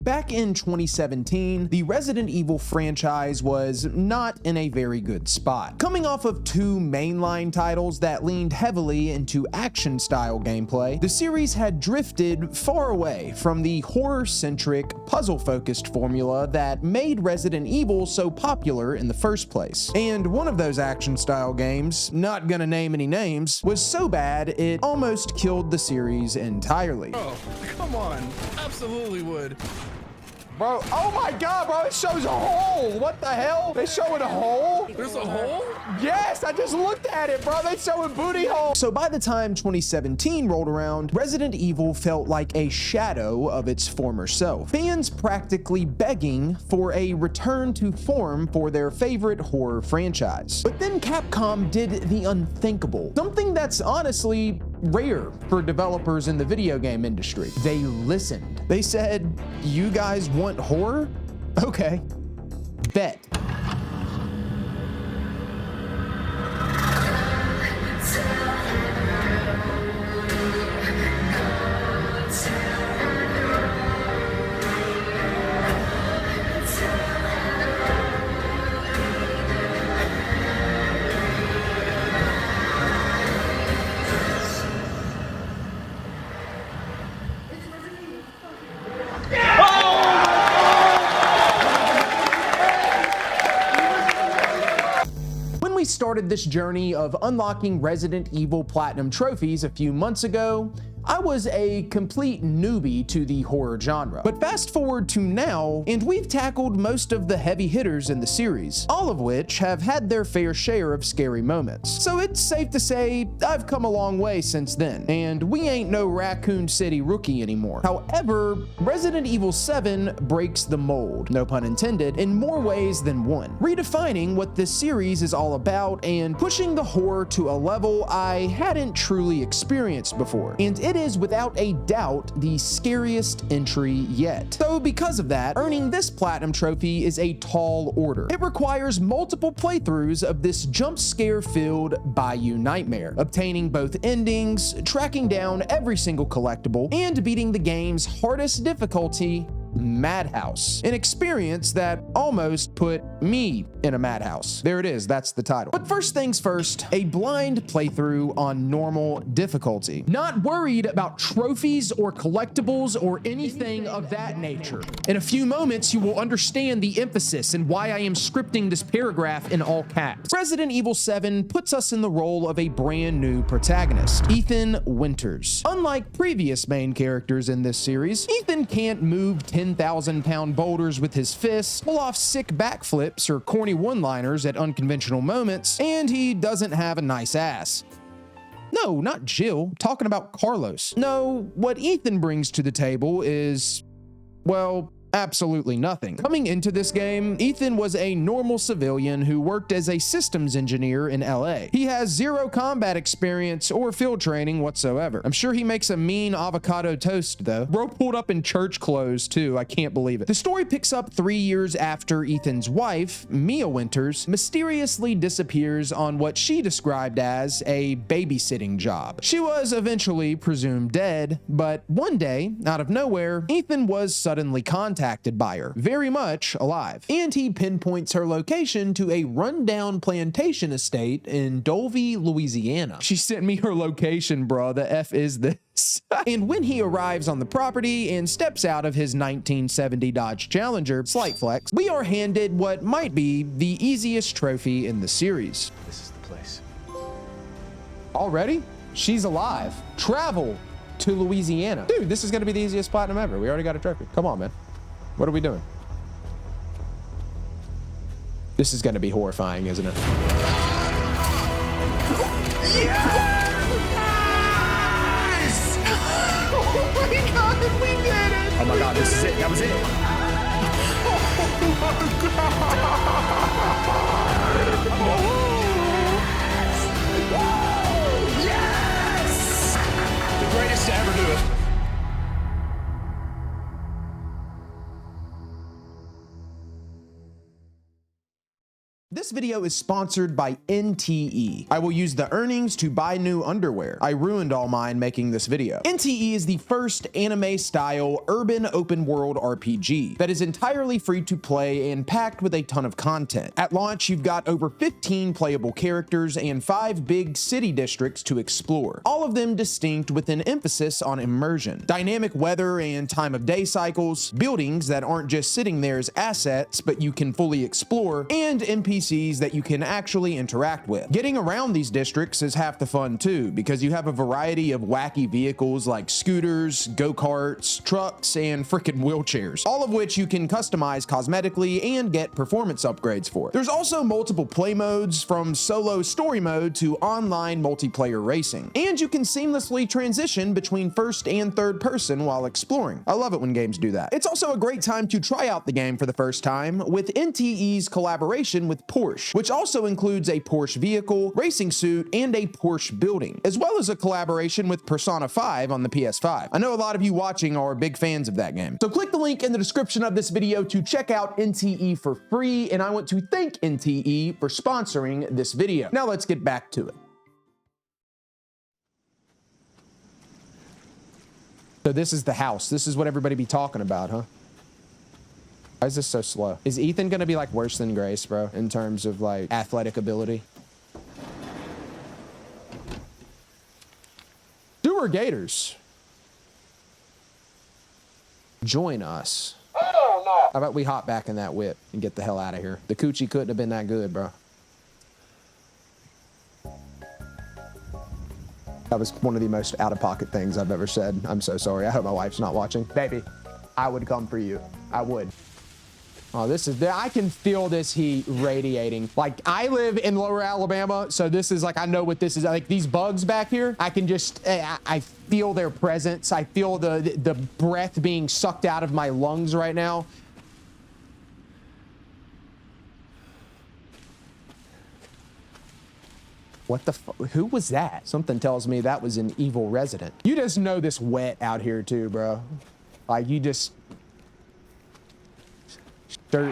Back in 2017, the Resident Evil franchise was not in a very good spot. Coming off of two mainline titles that leaned heavily into action-style gameplay, the series had drifted far away from the horror-centric, puzzle-focused formula that made Resident Evil so popular in the first place. And one of those action-style games, not gonna name any names, was so bad it almost killed the series entirely. Oh, come on. Absolutely would. Bro, oh my god, bro, it shows a hole. What the hell? They showing a hole? There's a hole? Yes, I just looked at it, bro. They showing booty hole. So by the time 2017 rolled around, Resident Evil felt like a shadow of its former self. Fans practically begging for a return to form for their favorite horror franchise. But then Capcom did the unthinkable. Something that's honestly rare for developers in the video game industry. They listened. They said, "You guys want horror? Okay, bet." We started this journey of unlocking Resident Evil Platinum trophies a few months ago, I was a complete newbie to the horror genre. But fast forward to now, and we've tackled most of the heavy hitters in the series, all of which have had their fair share of scary moments. So it's safe to say I've come a long way since then, and we ain't no Raccoon City rookie anymore. However, Resident Evil 7 breaks the mold, no pun intended, in more ways than one, redefining what this series is all about and pushing the horror to a level I hadn't truly experienced before. And it is without a doubt the scariest entry yet. So because of that, earning this platinum trophy is a tall order. It requires multiple playthroughs of this jump scare filled Bayou nightmare, obtaining both endings, tracking down every single collectible, and beating the game's hardest difficulty, Madhouse, an experience that almost put me in a madhouse. There it is, that's the title. But first things first, a blind playthrough on normal difficulty. Not worried about trophies or collectibles or anything of that nature. In a few moments, you will understand the emphasis and why I am scripting this paragraph in all caps. Resident Evil 7 puts us in the role of a brand new protagonist, Ethan Winters. Unlike previous main characters in this series, Ethan can't move 10,000-pound boulders with his fists, pull off sick backflips or corny one-liners at unconventional moments, and he doesn't have a nice ass. No, not Jill. I'm talking about Carlos. No, what Ethan brings to the table is, well, absolutely nothing. Coming into this game, Ethan was a normal civilian who worked as a systems engineer in LA. He has zero combat experience or field training whatsoever. I'm sure he makes a mean avocado toast though. Bro pulled up in church clothes too, I can't believe it. The story picks up 3 years after Ethan's wife, Mia Winters, mysteriously disappears on what she described as a babysitting job. She was eventually presumed dead, but one day, out of nowhere, Ethan was suddenly contacted by her, very much alive. And he pinpoints her location to a rundown plantation estate in Dolby, Louisiana. She sent me her location, bro. The F is this? And when he arrives on the property and steps out of his 1970 Dodge Challenger, slight flex, we are handed what might be the easiest trophy in the series. This is the place. Already? She's alive. Travel to Louisiana. Dude, this is gonna be the easiest platinum ever. We already got a trophy. Come on, man. What are we doing? This is going to be horrifying, isn't it? Yes! Oh my god, we did it! Oh my god, this is it. That was it. Oh my god! Yes! The greatest to ever do it. This video is sponsored by NTE. I will use the earnings to buy new underwear. I ruined all mine making this video. NTE is the first anime-style urban open world RPG that is entirely free to play and packed with a ton of content. At launch, you've got over 15 playable characters and 5 big city districts to explore, all of them distinct with an emphasis on immersion. Dynamic weather and time of day cycles, buildings that aren't just sitting there as assets, but you can fully explore, and NPCs that you can actually interact with. Getting around these districts is half the fun too, because you have a variety of wacky vehicles like scooters, go-karts, trucks, and frickin' wheelchairs, all of which you can customize cosmetically and get performance upgrades for. There's also multiple play modes, from solo story mode to online multiplayer racing, and you can seamlessly transition between first and third person while exploring. I love it when games do that. It's also a great time to try out the game for the first time with NTE's collaboration with Porsche, which also includes a Porsche vehicle, racing suit, and a Porsche building, as well as a collaboration with Persona 5 on the PS5. I know a lot of you watching are big fans of that game. So click the link in the description of this video to check out NTE for free, and I want to thank NTE for sponsoring this video. Now let's get back to it. So this is the house. This is what everybody be talking about, huh? Why is this so slow? Is Ethan gonna be like worse than Grace, bro, in terms of like athletic ability? Sewer Gators. Join us. Oh, no. How about we hop back in that whip and get the hell out of here? The coochie couldn't have been that good, bro. That was one of the most out-of-pocket things I've ever said. I'm so sorry. I hope my wife's not watching. Baby, I would come for you. I would. Oh, this is, I can feel this heat radiating. Like, I live in Lower Alabama, so this is like, I know what this is. Like, these bugs back here, I can just, I feel their presence. I feel the breath being sucked out of my lungs right now. What the fuck? Who was that? Something tells me that was an evil resident. You just know this wet out here too, bro. Like, you just... Are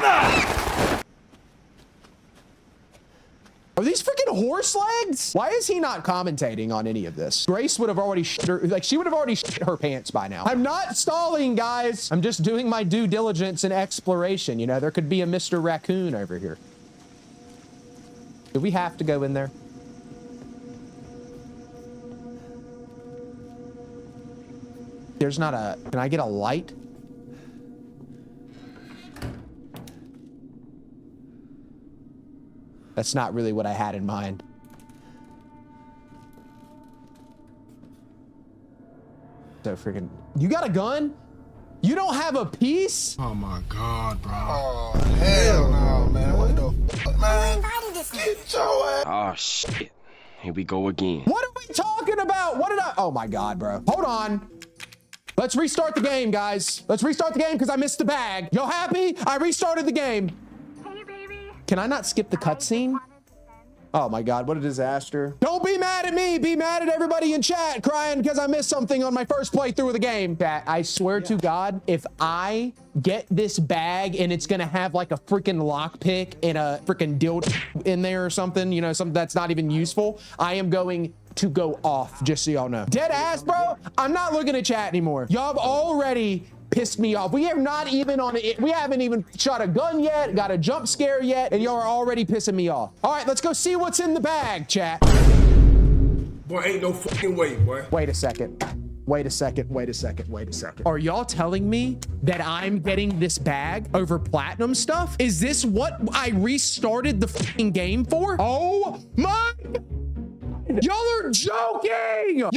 these freaking horse legs? Why is he not commentating on any of this? Grace would have already she would have already shit her pants by now. I'm not stalling, guys. I'm just doing my due diligence and exploration. You know, there could be a Mr. Raccoon over here. Do we have to go in there? There's not a, can I get a light? That's not really what I had in mind. So freaking, you got a gun? You don't have a piece? Oh my God, bro. Oh, hell no, man. What the fuck, man? Get your ass. Oh, shit. Here we go again. What are we talking about? What did I, oh my God, bro. Hold on. Let's restart the game, guys. Let's restart the game because I missed the bag. Y'all happy? I restarted the game. Hey, baby. Can I not skip the cutscene? Oh my God, what a disaster. Don't be mad at me. Be mad at everybody in chat crying because I missed something on my first playthrough of the game. Chat, I swear to God, if I get this bag and it's gonna have like a freaking lockpick and a freaking dildo in there or something, you know, something that's not even useful, I am going to go off, just so y'all know. Dead ass, bro. I'm not looking at chat anymore. Y'all have already pissed me off. We are not even on it. We haven't even shot a gun yet, got a jump scare yet, and y'all are already pissing me off. All right, let's go see what's in the bag, chat. Boy, ain't no fucking way, boy. Wait a second. Wait a second. Wait a second. Wait a second. Are y'all telling me that I'm getting this bag over platinum stuff? Is this what I restarted the fucking game for? Oh my! Y'all are joking!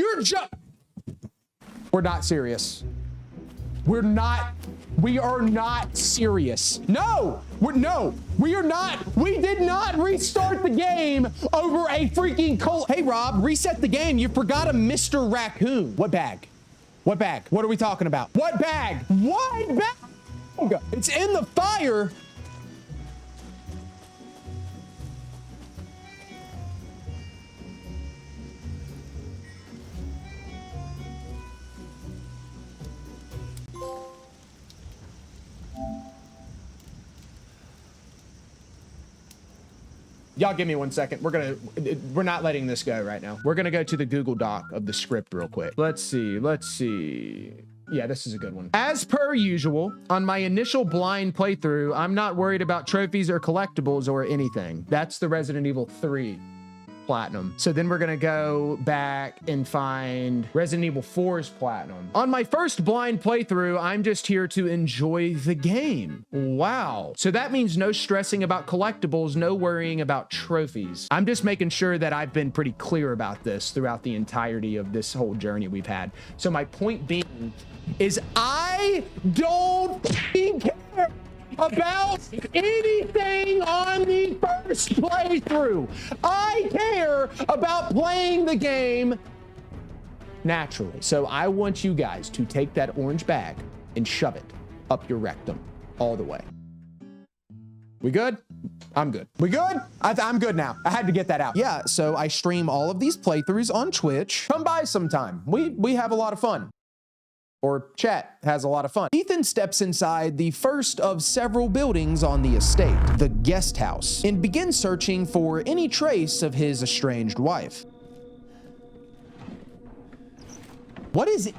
We're not serious. We are not serious. No, we are not. We did not restart the game over a freaking cold. Hey, Rob, reset the game. You forgot a Mr. Raccoon. What bag? What bag? What are we talking about? What bag? What bag? It's in the fire. Y'all give me 1 second. We're not letting this go right now. We're gonna go to the Google Doc of the script real quick. Let's see. Yeah, this is a good one. As per usual, on my initial blind playthrough, I'm not worried about trophies or collectibles or anything. That's the Resident Evil 3 platinum. So then we're gonna go back and find Resident Evil 4's platinum. On my first blind playthrough, I'm just here to enjoy the game. Wow. So that means no stressing about collectibles, no worrying about trophies. I'm just making sure that I've been pretty clear about this throughout the entirety of this whole journey we've had. So my point being is I don't fucking care about anything on the first playthrough. I care about playing the game naturally. So I want you guys to take that orange bag and shove it up your rectum all the way. We good? I'm good. We good? I'm good now. I had to get that out. Yeah, so I stream all of these playthroughs on Twitch. Come by sometime. We have a lot of fun. Or chat has a lot of fun. Ethan steps inside the first of several buildings on the estate, the guest house, and begins searching for any trace of his estranged wife. What is it?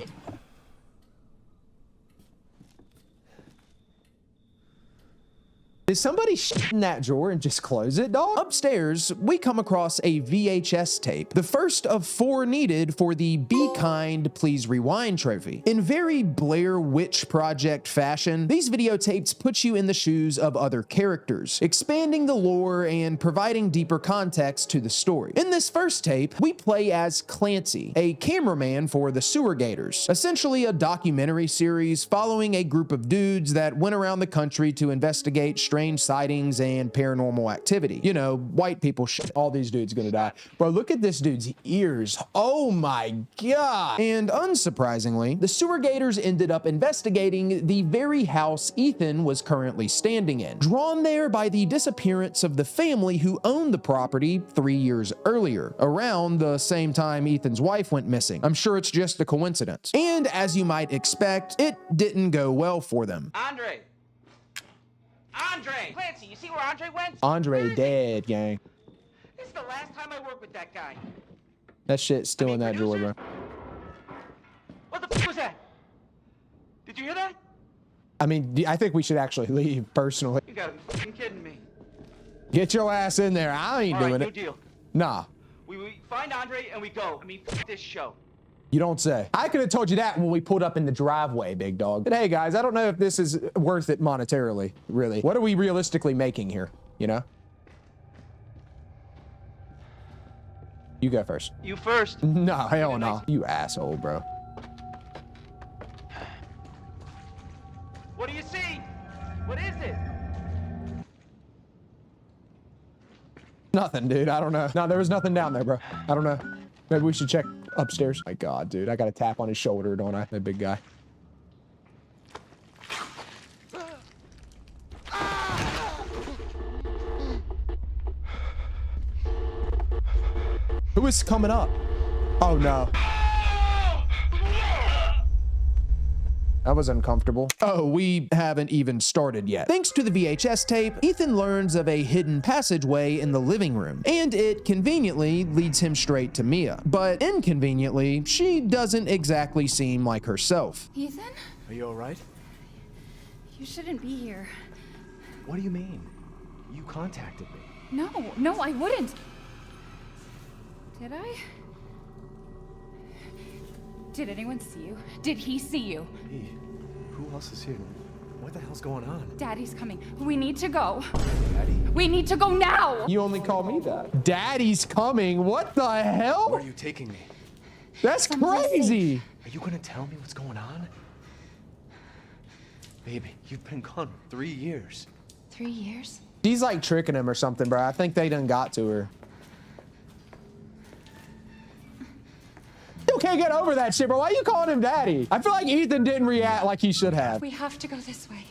Did somebody shit in that drawer and just close it, dog? Upstairs, we come across a VHS tape, the first of 4 needed for the Be Kind, Please Rewind trophy. In very Blair Witch Project fashion, these videotapes put you in the shoes of other characters, expanding the lore and providing deeper context to the story. In this first tape, we play as Clancy, a cameraman for the Sewer Gators, essentially a documentary series following a group of dudes that went around the country to investigate strange sightings and paranormal activity. You know, white people shit. All these dudes gonna die. Bro, look at this dude's ears. Oh my God. And unsurprisingly, the Sewer Gators ended up investigating the very house Ethan was currently standing in, drawn there by the disappearance of the family who owned the property 3 years earlier, around the same time Ethan's wife went missing. I'm sure it's just a coincidence. And as you might expect, it didn't go well for them. Andre! Clancy, you see where Andre went? Andre dead, gang. This is the last time I work with that guy. That shit's still in that drawer, bro. What the f was that? Did you hear that? I mean, I think we should actually leave, personally. You gotta be f***ing kidding me. Get your ass in there. I ain't doing New it. deal. Nah. We find Andre and we go. I mean, f this show. You don't say. I could have told you that when we pulled up in the driveway, big dog. But hey, guys, I don't know if this is worth it monetarily, really. What are we realistically making here, you know? You go first. You first. No, hell no. You asshole, bro. What do you see? What is it? Nothing, dude. I don't know. No, there was nothing down there, bro. I don't know. Maybe we should check upstairs. My God, dude. I got a tap on his shoulder, don't I? That big guy. Who is coming up? Oh, no. That was uncomfortable. Oh, we haven't even started yet. Thanks to the VHS tape, Ethan learns of a hidden passageway in the living room, and it conveniently leads him straight to Mia. But inconveniently, she doesn't exactly seem like herself. Ethan? Are you all right? You shouldn't be here. What do you mean? You contacted me. No, I wouldn't. Did I? Did anyone see you? Did he see you? Hey, who else is here? What the hell's going on? Daddy's coming. We need to go. Daddy? We need to go now! You only call me that. Daddy's coming. What the hell? Where are you taking me? That's crazy. Are you gonna tell me what's going on? Baby, you've been gone 3 years. 3 years? She's like tricking him or something, bro. I think they done got to her. You can't get over that shit, bro. Why are you calling him daddy? I feel like Ethan didn't react like he should have. We have to go this way.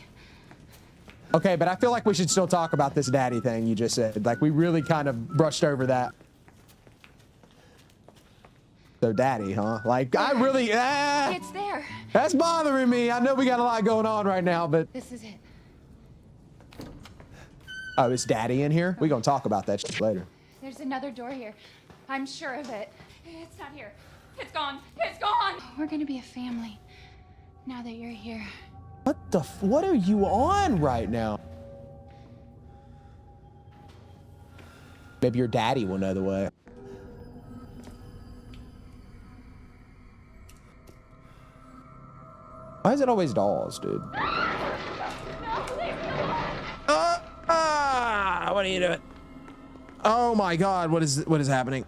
Okay, but I feel like we should still talk about this daddy thing you just said. Like, we really kind of brushed over that. So daddy, huh? Like, I really, It's there. that's bothering me. I know we got a lot going on right now, but This is it. Oh, is daddy in here? We gonna talk about that shit later. There's another door here. I'm sure of it. It's not here. It's gone. It's gone. We're gonna be a family now that you're here. What are you on right now? Maybe your daddy will know the way. Why is it always dolls, dude? What are you doing? Oh my God, what is happening?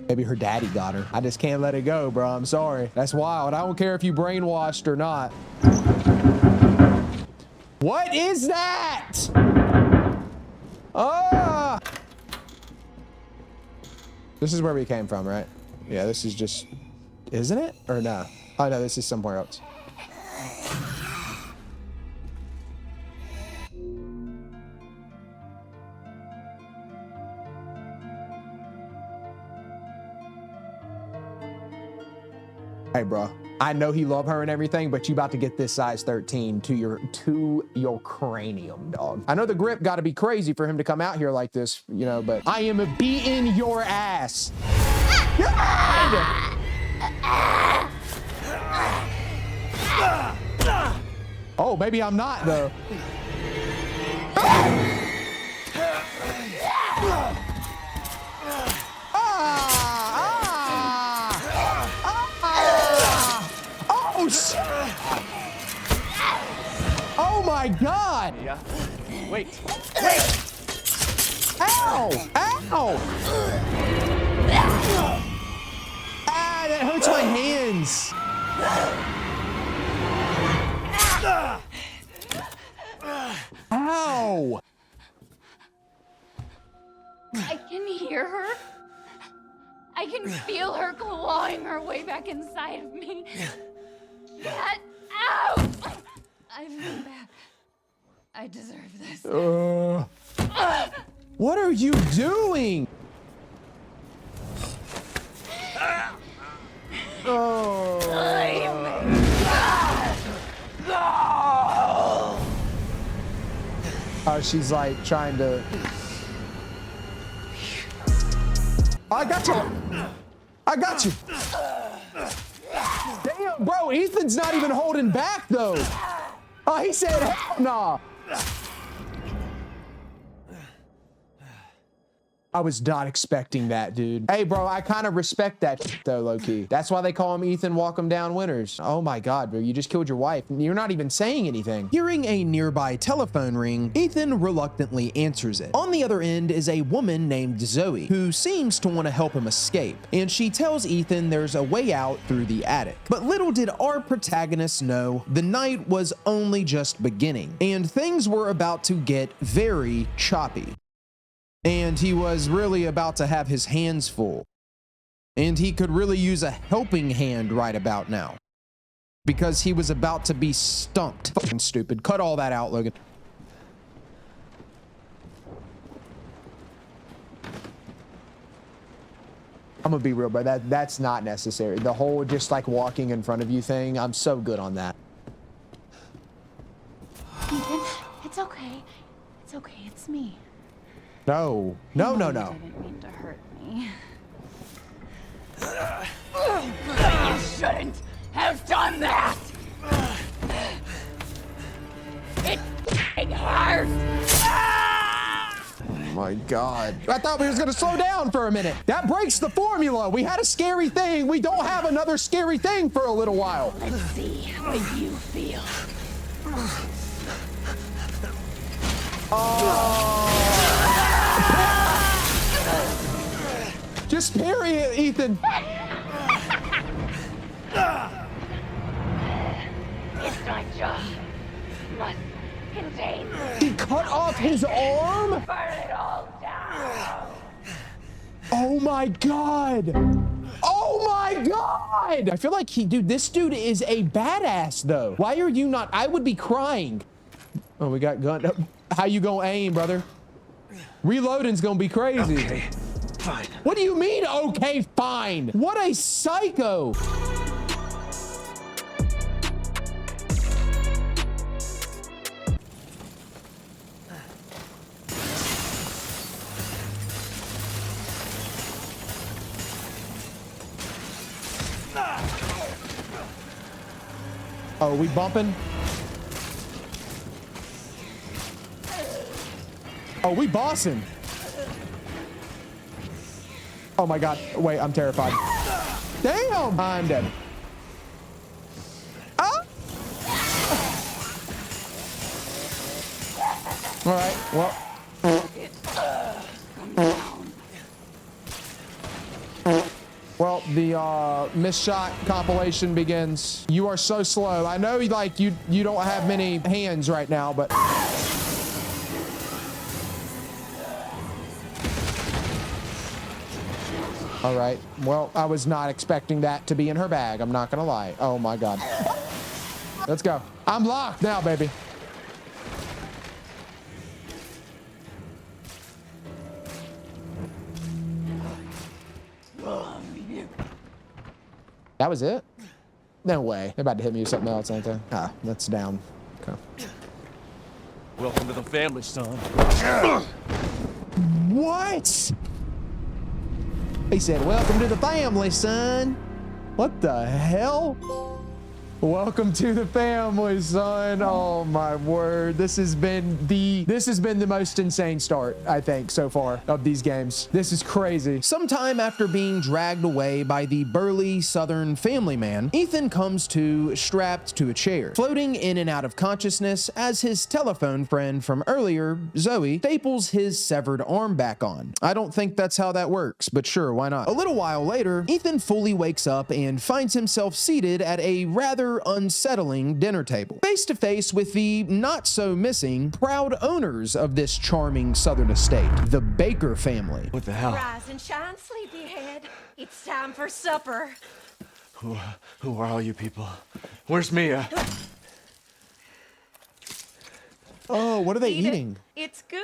Maybe her daddy got her. I just can't let it go, bro. I'm sorry. That's wild. I don't care if you brainwashed or not. What is that? Ah! This is where we came from, right? Yeah, this is just, isn't it? Or no? Oh no, this is somewhere else. Hey, bro. I know he love her and everything, but you about to get this size 13 to your cranium, dog. I know the grip got to be crazy for him to come out here like this, you know, but I am beating your ass. God! Oh, maybe I'm not though. Oh my God! Yeah. Wait. Ow! Ow! Ah, that hurts my hands. Ow! I can hear her. I can feel her clawing her way back inside of me. Get out! I've been back. I deserve this. What are you doing? Oh. Oh, she's like trying to. I got you. I got you. Damn, bro, Ethan's not even holding back though. Oh, he said, hell nah. I was not expecting that, dude. Hey, bro, I kind of respect that shit, though, low-key. That's why they call him Ethan Walk 'em Down Winners. Oh my God, bro, you just killed your wife. You're not even saying anything. Hearing a nearby telephone ring, Ethan reluctantly answers it. On the other end is a woman named Zoe, who seems to want to help him escape, and she tells Ethan there's a way out through the attic. But little did our protagonist know, the night was only just beginning, and things were about to get very choppy. And he was really about to have his hands full. And he could really use a helping hand right about now. Because he was about to be stumped. Fucking stupid. Cut all that out, Logan. I'm gonna be real, bro. That's not necessary. The whole just like walking in front of you thing, I'm so good on that. Ethan, it's okay. It's okay. It's me. No. No, no, no. I didn't mean to hurt me. You shouldn't have done that! It hurts! Oh my God. I thought we was gonna slow down for a minute. That breaks the formula. We had a scary thing. We don't have another scary thing for a little while. Let's see how you feel. Just parry it, Ethan. It's my job. Must contain. He cut off his arm? Burn it all down. Oh my God. Oh my God. I feel like this dude is a badass though. Why are you not? I would be crying. Oh, we got gunned up. How you gonna aim, brother? Reloading's gonna be crazy. Okay, fine. What do you mean, okay, fine? What a psycho. Oh, we bumping? Oh, we bossing. Oh my God. Wait, I'm terrified. Damn, I'm dead. Ah! All right, well. Well, the missed shot compilation begins. You are so slow. I know like you don't have many hands right now, but all right. Well, I was not expecting that to be in her bag. I'm not gonna lie. Oh my God. Let's go. I'm locked now, baby. That was it? No way. They're about to hit me with something else, ain't they? Ah, that's down. Okay. Welcome to the family, son. What? He said, welcome to the family, son. What the hell? Welcome to the family, son. Oh my word. This has been the most insane start, I think, so far of these games. This is crazy. Sometime after being dragged away by the burly Southern family man, Ethan comes to strapped to a chair, floating in and out of consciousness as his telephone friend from earlier, Zoe, staples his severed arm back on. I don't think that's how that works, but sure, why not? A little while later, Ethan fully wakes up and finds himself seated at a rather unsettling dinner table, face to face with the not so missing proud owners of this charming Southern estate, the Baker family. What the hell? Rise and shine, sleepyhead. It's time for supper. Who are all you people? Where's Mia? Oh, what are they Eat it. eating? It's good.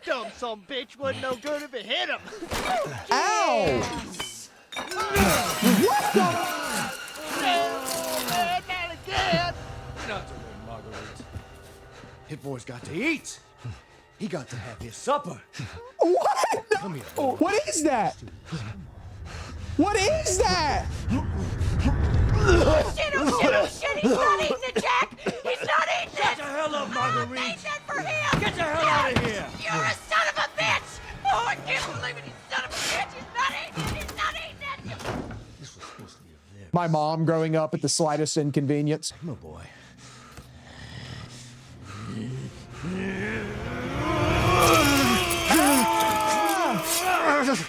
Dumb son bitch wasn't no good if it hit him. Ow! What the? Not to worry, Margarite. His boy's got to eat. He got to have his supper. What? Come here. What is that? What is that? Oh shit, he's not eating it, Jack! He's not eating it! Get the hell up, Margarite! I made that for him! Get the hell out of here! You're a son of a bitch! Oh, I can't believe it, you son of a bitch! He's not eating it! He's not eating it! This was supposed to be a very... My mom growing up at the slightest inconvenience. My boy.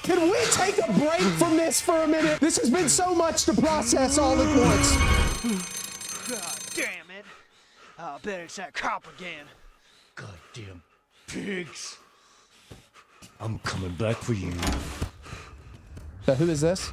Can we take a break from this for a minute? This has been so much to process all at once. God damn it. I bet it's that cop again. Goddamn pigs. I'm coming back for you. So who is this?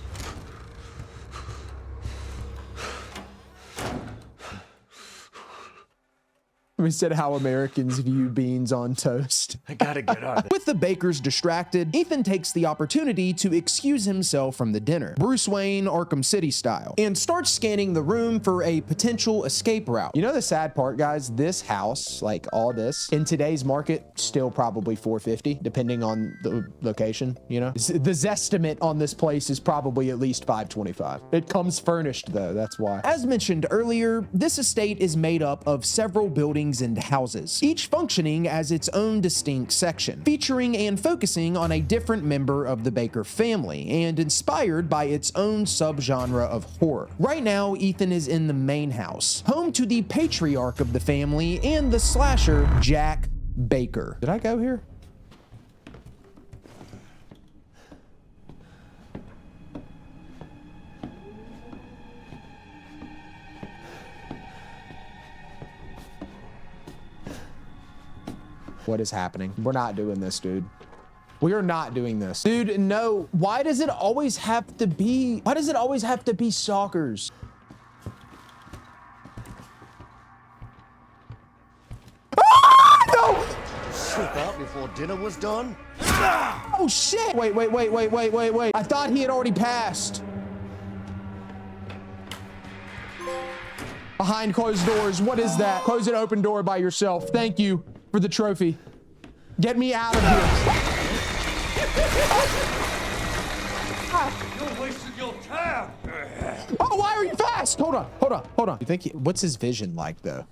We said how Americans view beans on toast. I gotta get out of there. With the Bakers distracted, Ethan takes the opportunity to excuse himself from the dinner, Bruce Wayne Arkham City style, and starts scanning the room for a potential escape route. You know the sad part, guys? This house, like all this, in today's market, still probably $450, depending on the location, you know? The zestimate on this place is probably at least $525. It comes furnished though, that's why. As mentioned earlier, this estate is made up of several buildings and houses, each functioning as its own distinct section, featuring and focusing on a different member of the Baker family, and inspired by its own subgenre of horror. Right now, Ethan is in the main house, home to the patriarch of the family and the slasher, Jack Baker. Did I go here? What is happening? We're not doing this, dude. We are not doing this. Dude, no. Why does it always have to be stalkers? Ah, no! Slip out before dinner was done? Oh shit! Wait. I thought he had already passed. Behind closed doors. What is that? Close an open door by yourself. Thank you for the trophy. Get me out of here. You're wasting your time. Oh, why are you fast? Hold on, hold on, hold on. You think what's his vision like though?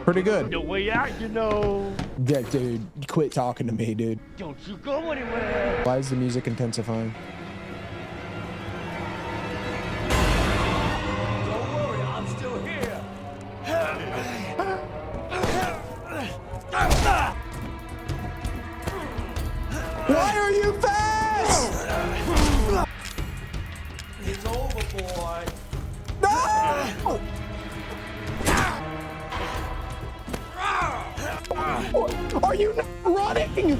Pretty good. The way out, you know. Yeah, dude, quit talking to me, dude. Don't you go anywhere. Why is the music intensifying? Don't worry, I'm still here. Why are you fast? It's over, boy. No! Are you not running?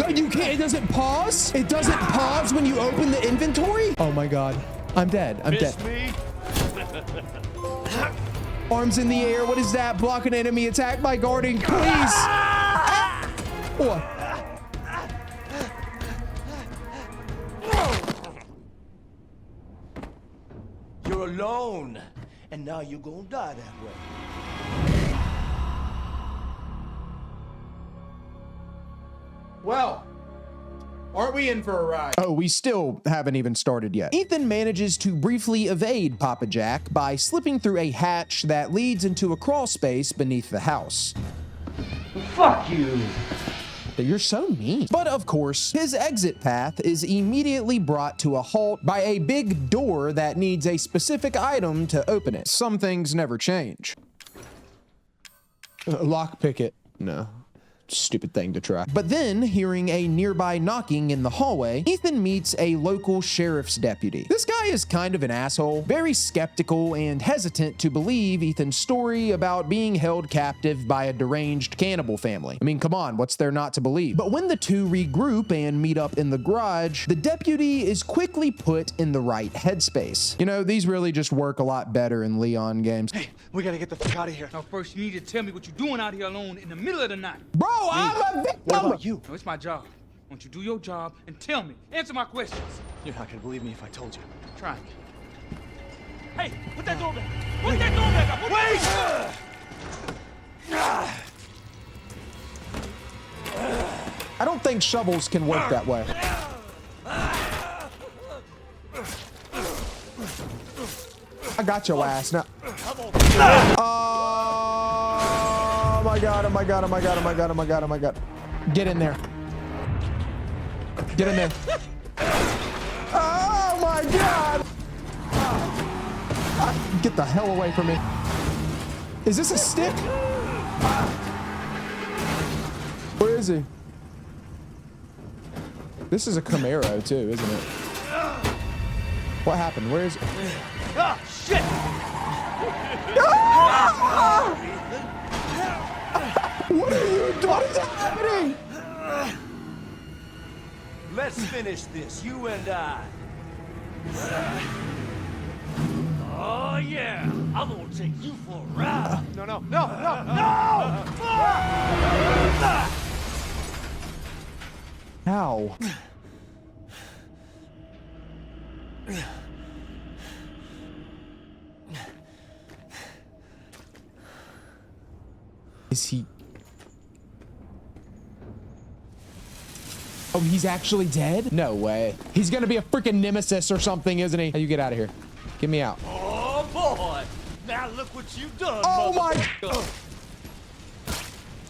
You can't, it doesn't pause? It doesn't pause when you open the inventory? Oh my God, I'm dead, I'm dead. Me? Arms in the air, what is that? Block an enemy attack by guarding, please. Oh. You're alone, and now you're gonna die that way. Well, aren't we in for a ride? Oh, we still haven't even started yet. Ethan manages to briefly evade Papa Jack by slipping through a hatch that leads into a crawl space beneath the house. Fuck you. You're so mean. But of course, his exit path is immediately brought to a halt by a big door that needs a specific item to open it. Some things never change. Lockpick it. No. Stupid thing to try. But then, hearing a nearby knocking in the hallway, Ethan meets a local sheriff's deputy. This guy is kind of an asshole, very skeptical and hesitant to believe Ethan's story about being held captive by a deranged cannibal family. I mean, come on, what's there not to believe? But when the two regroup and meet up in the garage, the deputy is quickly put in the right headspace. You know, these really just work a lot better in Leon games. Hey, we gotta get the fuck out of here. Now, first, you need to tell me what you're doing out here alone in the middle of the night. Bro, I'm a victim! What about you? No, it's my job. Won't you do your job and tell me? Answer my questions. You're not gonna believe me if I told you. Try me. Hey, put that door back. Put that door back up. I don't think shovels can work that way. I got your ass now. Oh my God, oh my God, oh my God, oh my God, oh my God, oh my God. Get in there. Get in there. Oh my God. Get the hell away from me. Is this a stick? Where is he? This is a Camaro too, isn't it? What happened? Where is it? Ah, shit! What are you doing? What is happening? Let's finish this, you and I. Oh yeah, I'm gonna take you for a ride. No, no, no, no, no! How? Is he? Oh, he's actually dead? No way. He's gonna be a freaking nemesis or something, isn't he? How you get out of here? Get me out. Oh boy! Now look what you've done. Oh my!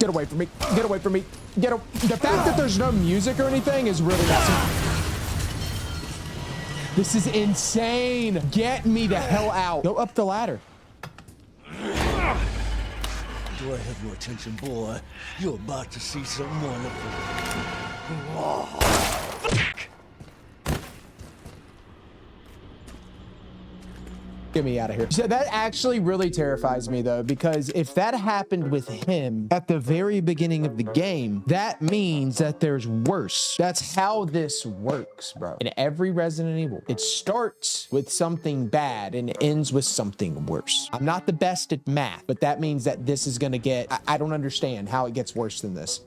Get away from me! Get away from me! The fact that there's no music or anything is really awesome. This is insane. Get me the hell out. Go up the ladder. Do I have your attention, boy? You're about to see something wonderful. Oh, fuck. Get me out of here. So that actually really terrifies me though, because if that happened with him at the very beginning of the game, that means that there's worse. That's how this works, bro. In every Resident Evil, it starts with something bad and ends with something worse. I'm not the best at math, but that means that this is gonna get, I don't understand how it gets worse than this.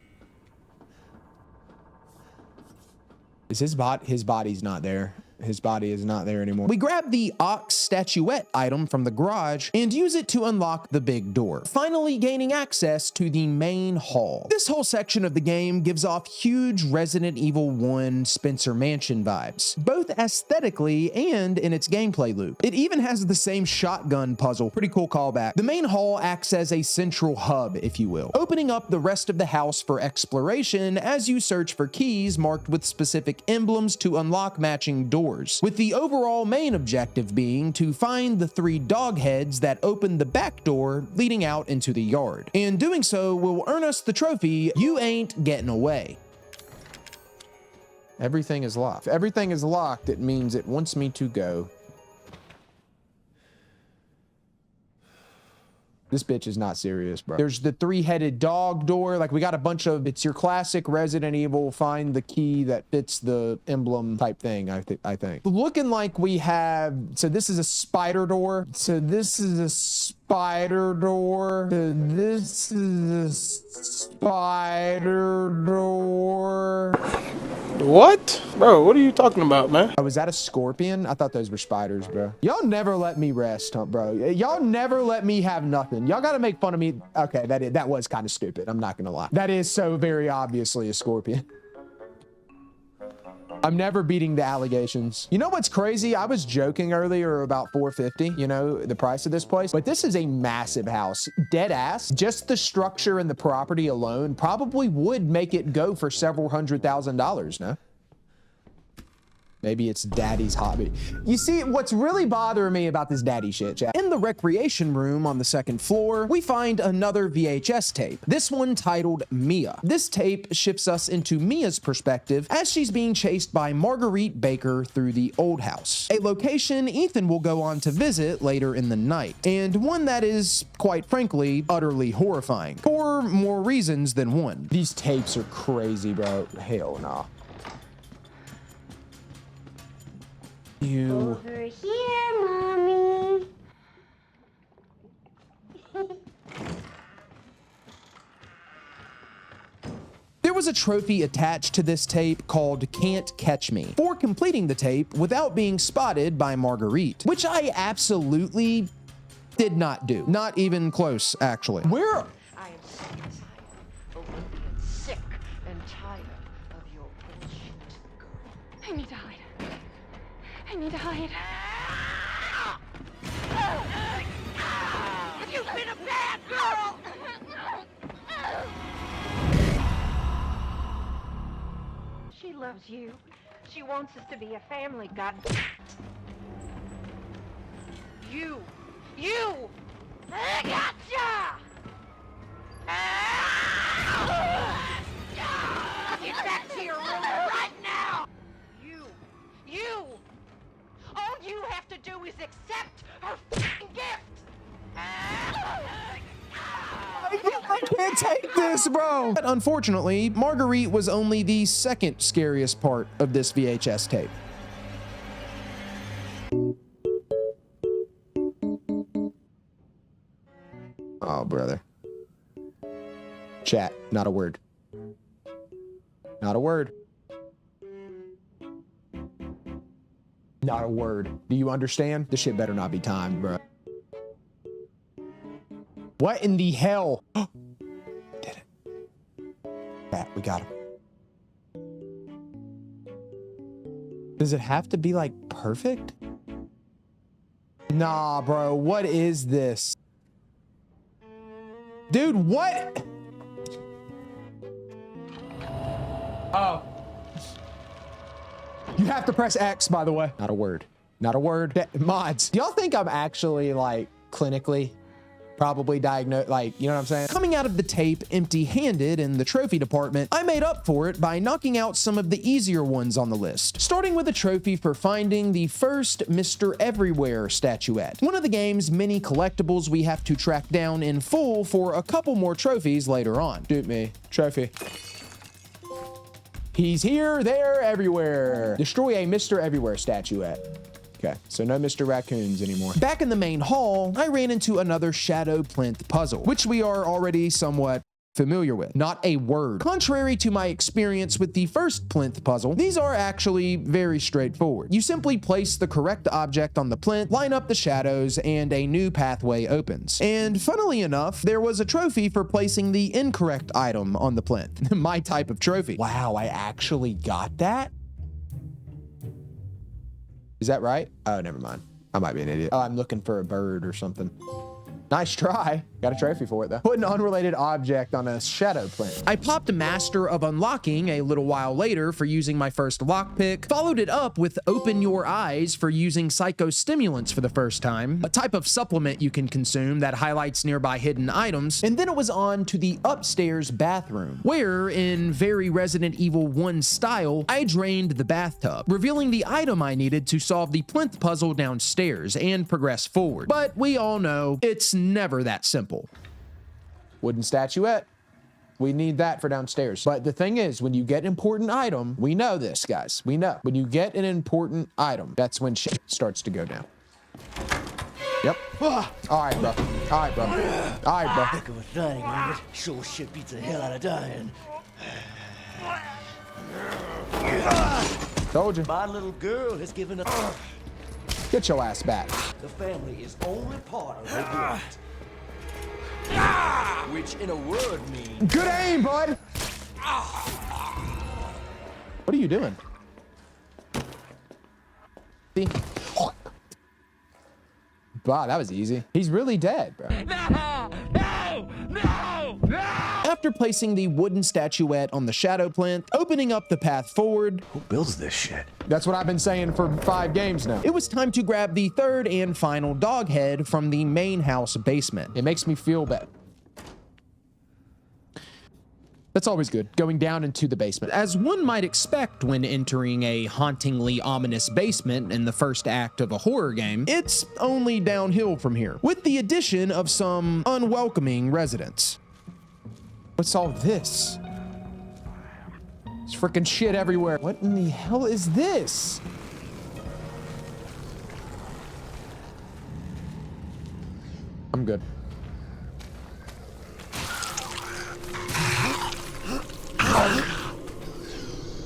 Is his body's not there? his body is not there anymore. We grab the ox statuette item from the garage and use it to unlock the big door, finally gaining access to the main hall. This whole section of the game gives off huge Resident Evil 1 Spencer Mansion vibes, both aesthetically and in its gameplay loop. It even has the same shotgun puzzle. Pretty cool callback. The main hall acts as a central hub, if you will, opening up the rest of the house for exploration as you search for keys marked with specific emblems to unlock matching doors, with the overall main objective being to find the 3 dog heads that open the back door leading out into the yard. And doing so will earn us the trophy, You Ain't Getting Away. Everything is locked. If everything is locked, it means it wants me to go. This bitch is not serious, bro. There's the 3-headed dog door. Like, we got a bunch of, it's your classic Resident Evil, find the key that fits the emblem type thing, I think. Looking like we have, so this is a spider door. So this is a spider door. So this is a spider door. What? Bro, what are you talking about, man? Oh, was that a scorpion? I thought those were spiders, bro. Y'all never let me rest, huh, bro. Y'all never let me have nothing. Y'all gotta make fun of me. Okay, that was kind of stupid. I'm not gonna lie. That is so very obviously a scorpion. I'm never beating the allegations. You know what's crazy? I was joking earlier about $450, you know, the price of this place, but this is a massive house. Dead ass. Just the structure and the property alone probably would make it go for several $100,000, no? Maybe it's daddy's hobby. You see, what's really bothering me about this daddy shit, chat? In the recreation room on the 2nd floor, we find another VHS tape, this one titled Mia. This tape shifts us into Mia's perspective as she's being chased by Margarite Baker through the old house, a location Ethan will go on to visit later in the night, and one that is, quite frankly, utterly horrifying, for more reasons than one. These tapes are crazy, bro. Hell nah. You. Over here, Mommy. There was a trophy attached to this tape called Can't Catch Me for completing the tape without being spotted by Margarite, which I absolutely did not do. Not even close, actually. Where? I am sick and tired of being sick and tired of your bullshit. I need to hide. I need to hide. You've been a bad girl! She loves you. She wants us to be a family, God. You! I gotcha! Get back to your room right now! You! All you have to do is accept her f***ing gift! I can't take this, bro. But unfortunately, Margarite was only the 2nd scariest part of this VHS tape. Oh, brother. Chat, not a word. Not a word. Not a word. Do you understand? This shit better not be timed, bro. What in the hell? Did it. Bat, we got him. Does it have to be like perfect? Nah, bro. What is this? Dude, what? Oh. You have to press X, by the way. Not a word. Not a word. Mods, do y'all think I'm actually like clinically probably diagnosed, like, you know what I'm saying? Coming out of the tape empty-handed in the trophy department, I made up for it by knocking out some of the easier ones on the list, starting with a trophy for finding the first Mr. Everywhere statuette, one of the game's many collectibles we have to track down in full for a couple more trophies later on. Shoot me. Trophy. He's here, there, everywhere. Destroy a Mr. Everywhere statuette. Okay, so no Mr. Raccoons anymore. Back in the main hall, I ran into another shadow plinth puzzle, which we are already somewhat familiar with. Not a word. Contrary to my experience with the first plinth puzzle, these are actually very straightforward. You simply place the correct object on the plinth, line up the shadows, and a new pathway opens. And funnily enough, there was a trophy for placing the incorrect item on the plinth. My type of trophy. Wow, I actually got that? Is that right? Oh, never mind. I might be an idiot. Oh, I'm looking for a bird or something. Nice try. Got a trophy for it though. Put an unrelated object on a shadow plinth. I popped Master of Unlocking a little while later for using my first lockpick, followed it up with Open Your Eyes for using psychostimulants for the first time, a type of supplement you can consume that highlights nearby hidden items, and then it was on to the upstairs bathroom, where, in very Resident Evil 1 style, I drained the bathtub, revealing the item I needed to solve the plinth puzzle downstairs and progress forward. But we all know it's never that simple. Wooden statuette. We need that for downstairs. But the thing is, when you get an important item, we know this, guys. We know. When you get an important item, that's when shit starts to go down. Yep. All right, bro. All right, bro. All right, bro. Heck of a thing, man. Sure shit beats the hell out of dying. Told you. My little girl has given us... Get your ass back. The family is only part of her unit. Which in a word means... Good aim, bud. What are you doing? See? Wow, that was easy. He's really dead, bro. No! No! No! No! After placing the wooden statuette on the shadow plinth, opening up the path forward. Who builds this shit? That's what I've been saying for 5 games now. It was time to grab the third and final dog head from the main house basement. It makes me feel better. That's always good, going down into the basement. As one might expect when entering a hauntingly ominous basement in the first act of a horror game, it's only downhill from here, with the addition of some unwelcoming residents. What's all this? There's freaking shit everywhere. What in the hell is this? I'm good.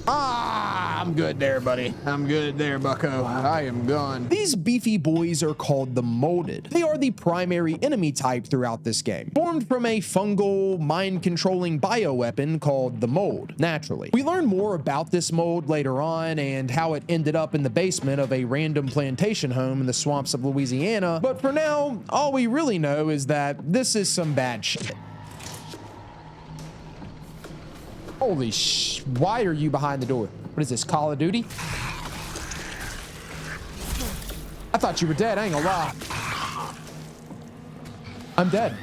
I'm good there, buddy. I'm good there, bucko. I am gone. These beefy boys are called the Molded. They are the primary enemy type throughout this game, formed from a fungal, mind-controlling bioweapon called the Mold, naturally. We learn more about this mold later on and how it ended up in the basement of a random plantation home in the swamps of Louisiana, but for now, all we really know is that this is some bad shit. Holy sh! Why are you behind the door? What is this, Call of Duty? I thought you were dead, I ain't gonna lie. I'm dead.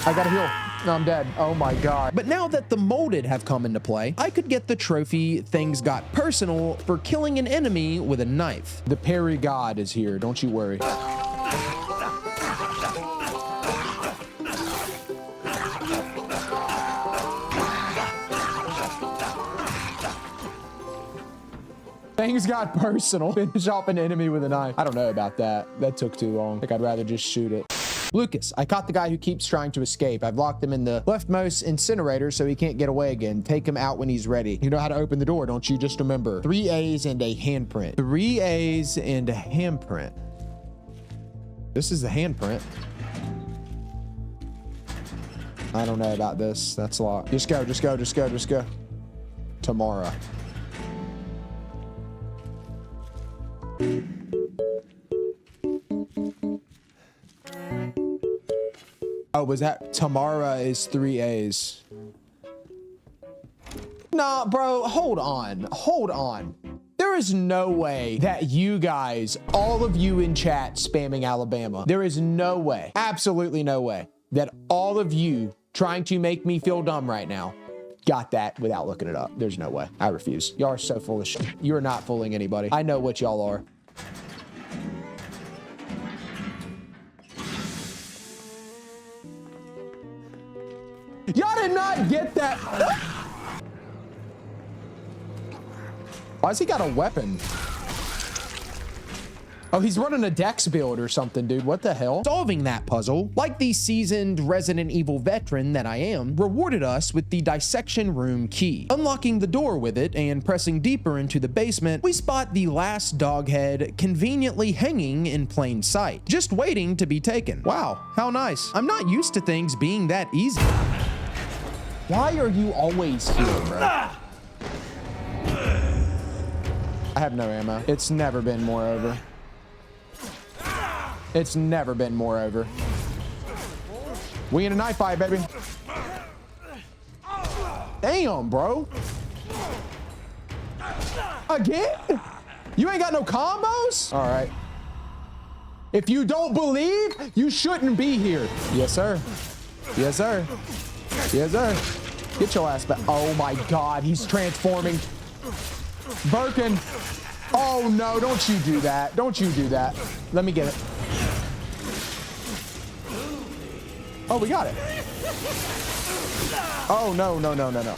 I gotta heal. No, I'm dead. Oh my god. But now that the Molded have come into play, I could get the trophy Things Got Personal for killing an enemy with a knife. The Parry God is here, don't you worry. Things got personal. Finish off an enemy with a knife. I don't know about that. That took too long. I think I'd rather just shoot it. Lucas, I caught the guy who keeps trying to escape. I've locked him in the leftmost incinerator so he can't get away again. Take him out when he's ready. You know how to open the door, don't you? Just remember, 3 A's and a handprint. 3 A's and a handprint. This is the handprint. I don't know about this. That's a lot. Just go, just go, just go, just go. Tomorrow. Oh, was that Tamara is 3 A's? Nah, bro, hold on. Hold on. There is no way that you guys, all of you in chat spamming Alabama, there is no way, absolutely no way, that all of you trying to make me feel dumb right now got that without looking it up. There's no way. I refuse. Y'all are so full of shit. You're not fooling anybody. I know what y'all are. Y'all did not get that. Why has he got a weapon? Oh, he's running a dex build or something, dude. What the hell? Solving that puzzle, like the seasoned Resident Evil veteran that I am, rewarded us with the dissection room key. Unlocking the door with it and pressing deeper into the basement, we spot the last dog head conveniently hanging in plain sight, just waiting to be taken. Wow, how nice. I'm not used to things being that easy. Why are you always here, bro? I have no ammo. It's never been more over. It's never been more over. We in a knife fight, baby. Damn, bro. Again? You ain't got no combos? All right. If you don't believe, you shouldn't be here. Yes, sir. Yes, sir. Yes, sir. Get your ass back. Oh my God, he's transforming. Birkin. Oh no, don't you do that. Don't you do that. Let me get it. Oh, we got it. Oh no, no, no, no, no.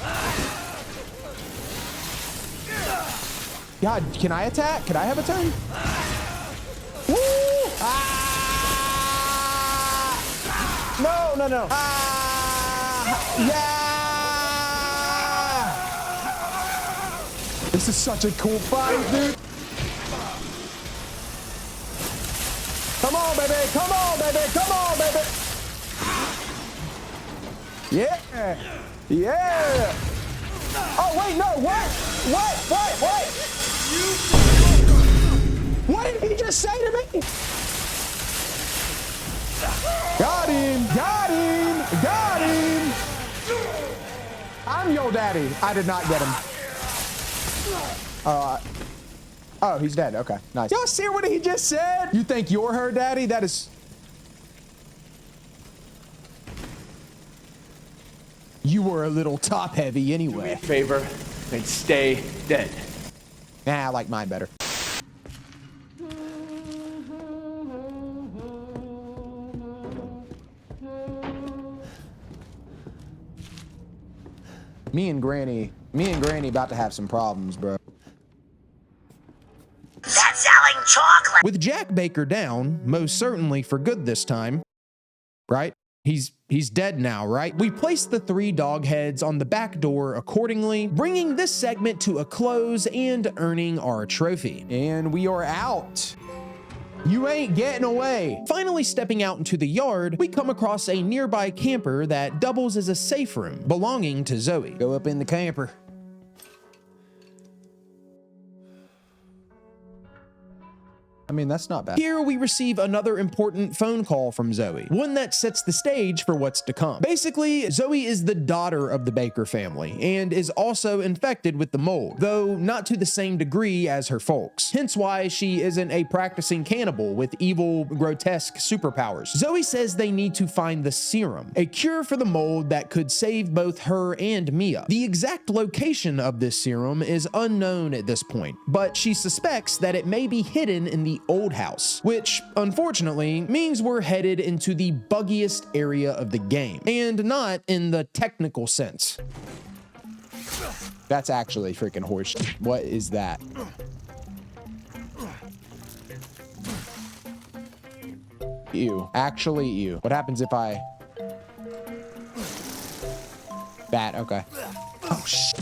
God, can I attack? Can I have a turn? Woo! Ah! No, no, no. Ah! Yeah! This is such a cool fight, dude. Come on, baby. Come on, baby. Come on, baby. Yeah. Yeah. Oh, wait, no. What? What? What did he just say to me? Got him. Got him. Got him. I'm your daddy. I did not get him. Oh, he's dead. Okay, nice. Y'all see what he just said? You think you're her daddy? That is... You were a little top heavy anyway. Do me a favor and stay dead. Nah, I like mine better. Me and Granny about to have some problems, bro. That's selling chocolate. With Jack Baker down, most certainly for good this time, right? He's dead now, right? We placed the 3 dog heads on the back door accordingly, bringing this segment to a close and earning our trophy. And we are out. You ain't getting away. Finally stepping out into the yard, we come across a nearby camper that doubles as a safe room belonging to Zoe. Go up in the camper. I mean, that's not bad. Here we receive another important phone call from Zoe, one that sets the stage for what's to come. Basically, Zoe is the daughter of the Baker family and is also infected with the mold, though not to the same degree as her folks. Hence why she isn't a practicing cannibal with evil, grotesque superpowers. Zoe says they need to find the serum, a cure for the mold that could save both her and Mia. The exact location of this serum is unknown at this point, but she suspects that it may be hidden in the old house, which unfortunately means we're headed into the buggiest area of the game, and not in the technical sense. That's actually freaking horse. What is that? Ew. Actually, ew. What happens if I... That, okay. Oh, shit.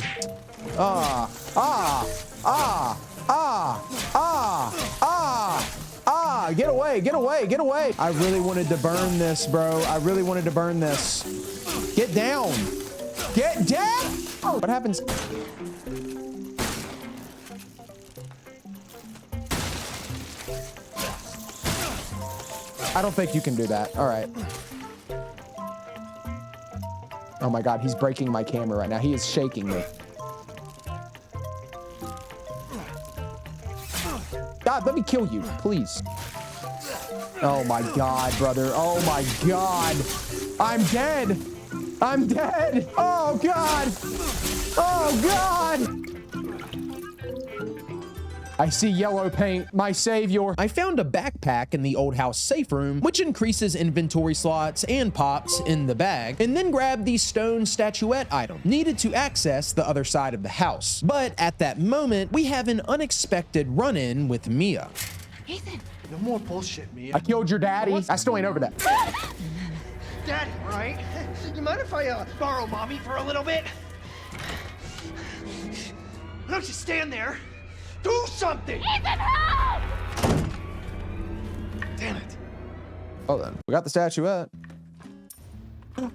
Get away, get away, get away. I really wanted to burn this, bro. I really wanted to burn this. Get down. Get down. Oh, what happens? I don't think you can do that. All right. Oh my God, he's breaking my camera right now. He is shaking me. God, let me kill you, please. Oh my God, brother. Oh my God. I'm dead. I'm dead. Oh God. Oh God. I see yellow paint, my savior. I found a backpack in the old house safe room, which increases inventory slots and pops in the bag, and then grabbed the stone statuette item needed to access the other side of the house. But at that moment, we have an unexpected run-in with Mia. Ethan. No more bullshit, Mia. I killed your daddy. I still ain't over that. Daddy, right? You mind if I borrow mommy for a little bit? Why don't you stand there? Do something! Ethan, help! Damn it. Oh, then we got the statuette.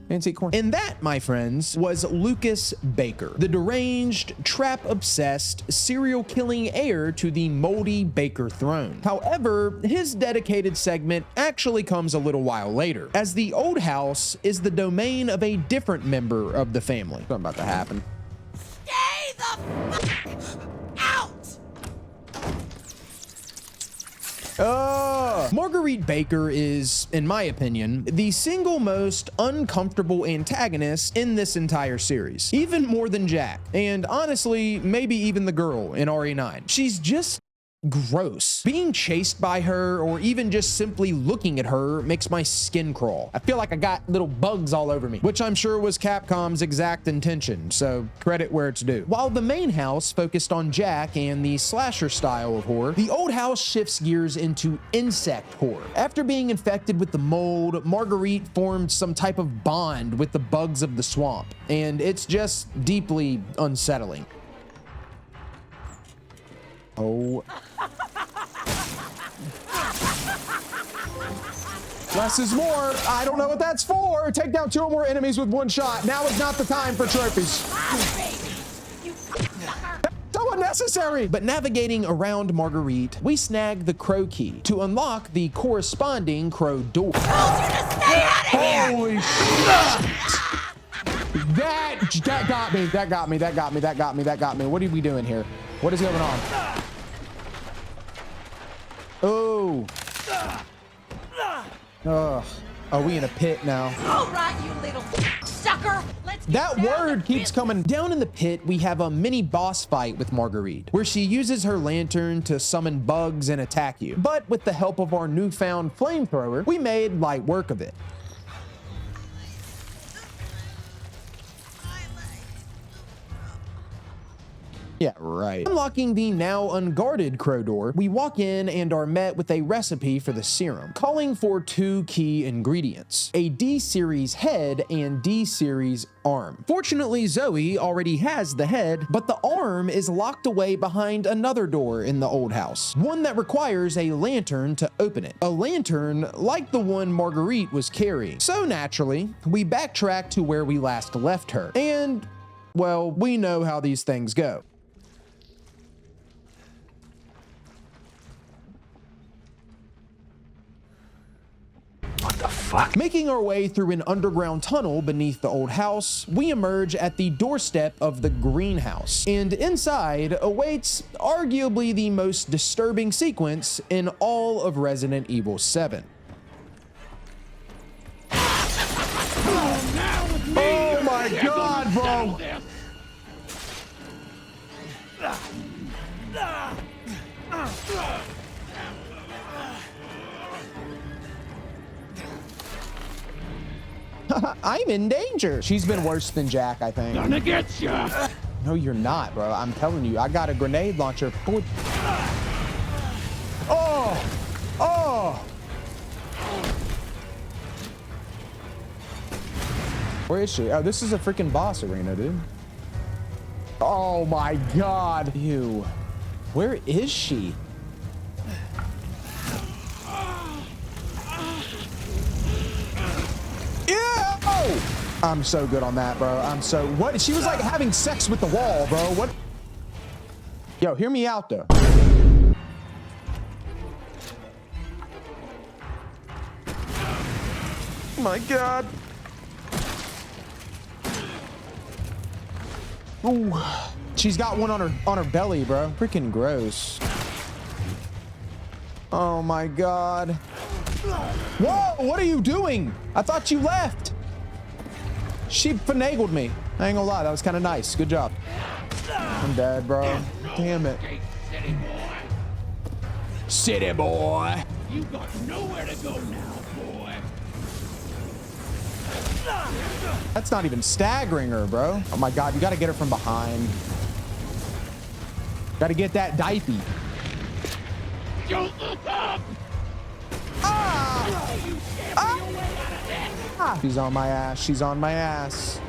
Antique coin. And that, my friends, was Lucas Baker, the deranged, trap-obsessed, serial-killing heir to the moldy Baker throne. However, his dedicated segment actually comes a little while later, as the old house is the domain of a different member of the family. Something about to happen. Stay the fuck out! Margarite Baker is, in my opinion, the single most uncomfortable antagonist in this entire series, even more than Jack, and honestly, maybe even the girl in RE9. She's just gross. Being chased by her or even just simply looking at her makes my skin crawl. I feel like I got little bugs all over me, which I'm sure was Capcom's exact intention, so credit where it's due. While the main house focused on Jack and the slasher style of horror, the old house shifts gears into insect horror. After being infected with the mold, Margarite formed some type of bond with the bugs of the swamp, and it's just deeply unsettling. Oh. Less is more. I don't know what that's for. Take down 2 or more enemies with 1 shot. Now is not the time for trophies. So unnecessary. But navigating around Margarite, we snag the crow key to unlock the corresponding crow door. Holy shit. That got me. That got me. That got me. That got me. That got me. What are we doing here? What is going on? Oh. Ugh. Are we in a pit now? All right, you little sucker. Let's get That down word to keeps business. coming. Down in the pit, we have a mini boss fight with Margarite, where she uses her lantern to summon bugs and attack you. But with the help of our newfound flamethrower, we made light work of it. Yeah, right. Unlocking the now unguarded crow door, we walk in and are met with a recipe for the serum, calling for 2 key ingredients, a D-series head and D-series arm. Fortunately, Zoe already has the head, but the arm is locked away behind another door in the old house, one that requires a lantern to open it. A lantern like the one Margarite was carrying. So naturally, we backtrack to where we last left her, and, well, we know how these things go. What the fuck? Making our way through an underground tunnel beneath the old house, we emerge at the doorstep of the greenhouse, and inside awaits arguably the most disturbing sequence in all of Resident Evil 7. Oh my god, bro! I'm in danger. She's been worse than Jack, I think. Gonna get ya. No, you're not, bro. I'm telling you, I got a grenade launcher. Oh! Oh! Where is she? Oh, this is a freaking boss arena, dude. Oh my god. Ew. Where is she? I'm so good on that, bro. What? She was like having sex with the wall, bro. What? Yo, hear me out, though. Oh my god. Ooh. She's got one on her belly, bro. Freaking gross. Oh my god. Whoa, what are you doing? I thought you left. She finagled me. I ain't gonna lie, that was kind of nice. Good job. I'm dead, bro. Damn it. City boy. You got nowhere to go now, boy. That's not even staggering her, bro. Oh my god, you gotta get her from behind. Gotta get that diaper. Don't look up! Ah! She's on my ass. She's on my ass.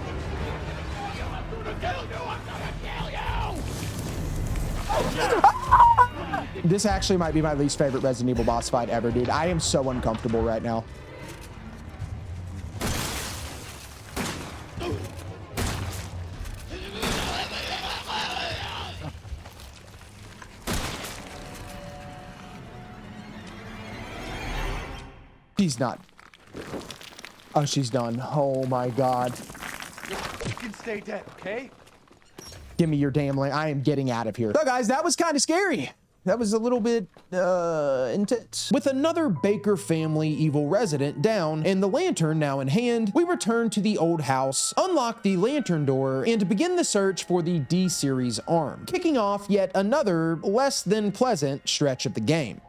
This actually might be my least favorite Resident Evil boss fight ever, dude. I am so uncomfortable right now. She's not. Oh, she's done. Oh my God. You can stay dead, okay? Give me your damn lamp. I am getting out of here. So guys, that was kind of scary. That was a little bit intense. With another Baker family evil resident down and the lantern now in hand, we return to the old house, unlock the lantern door, and begin the search for the D-Series arm, kicking off yet another less than pleasant stretch of the game.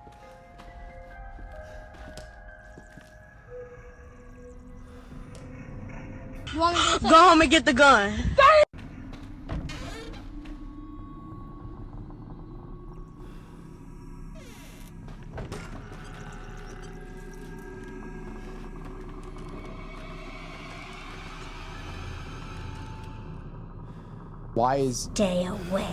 Go home and get the gun. Why is... Stay away.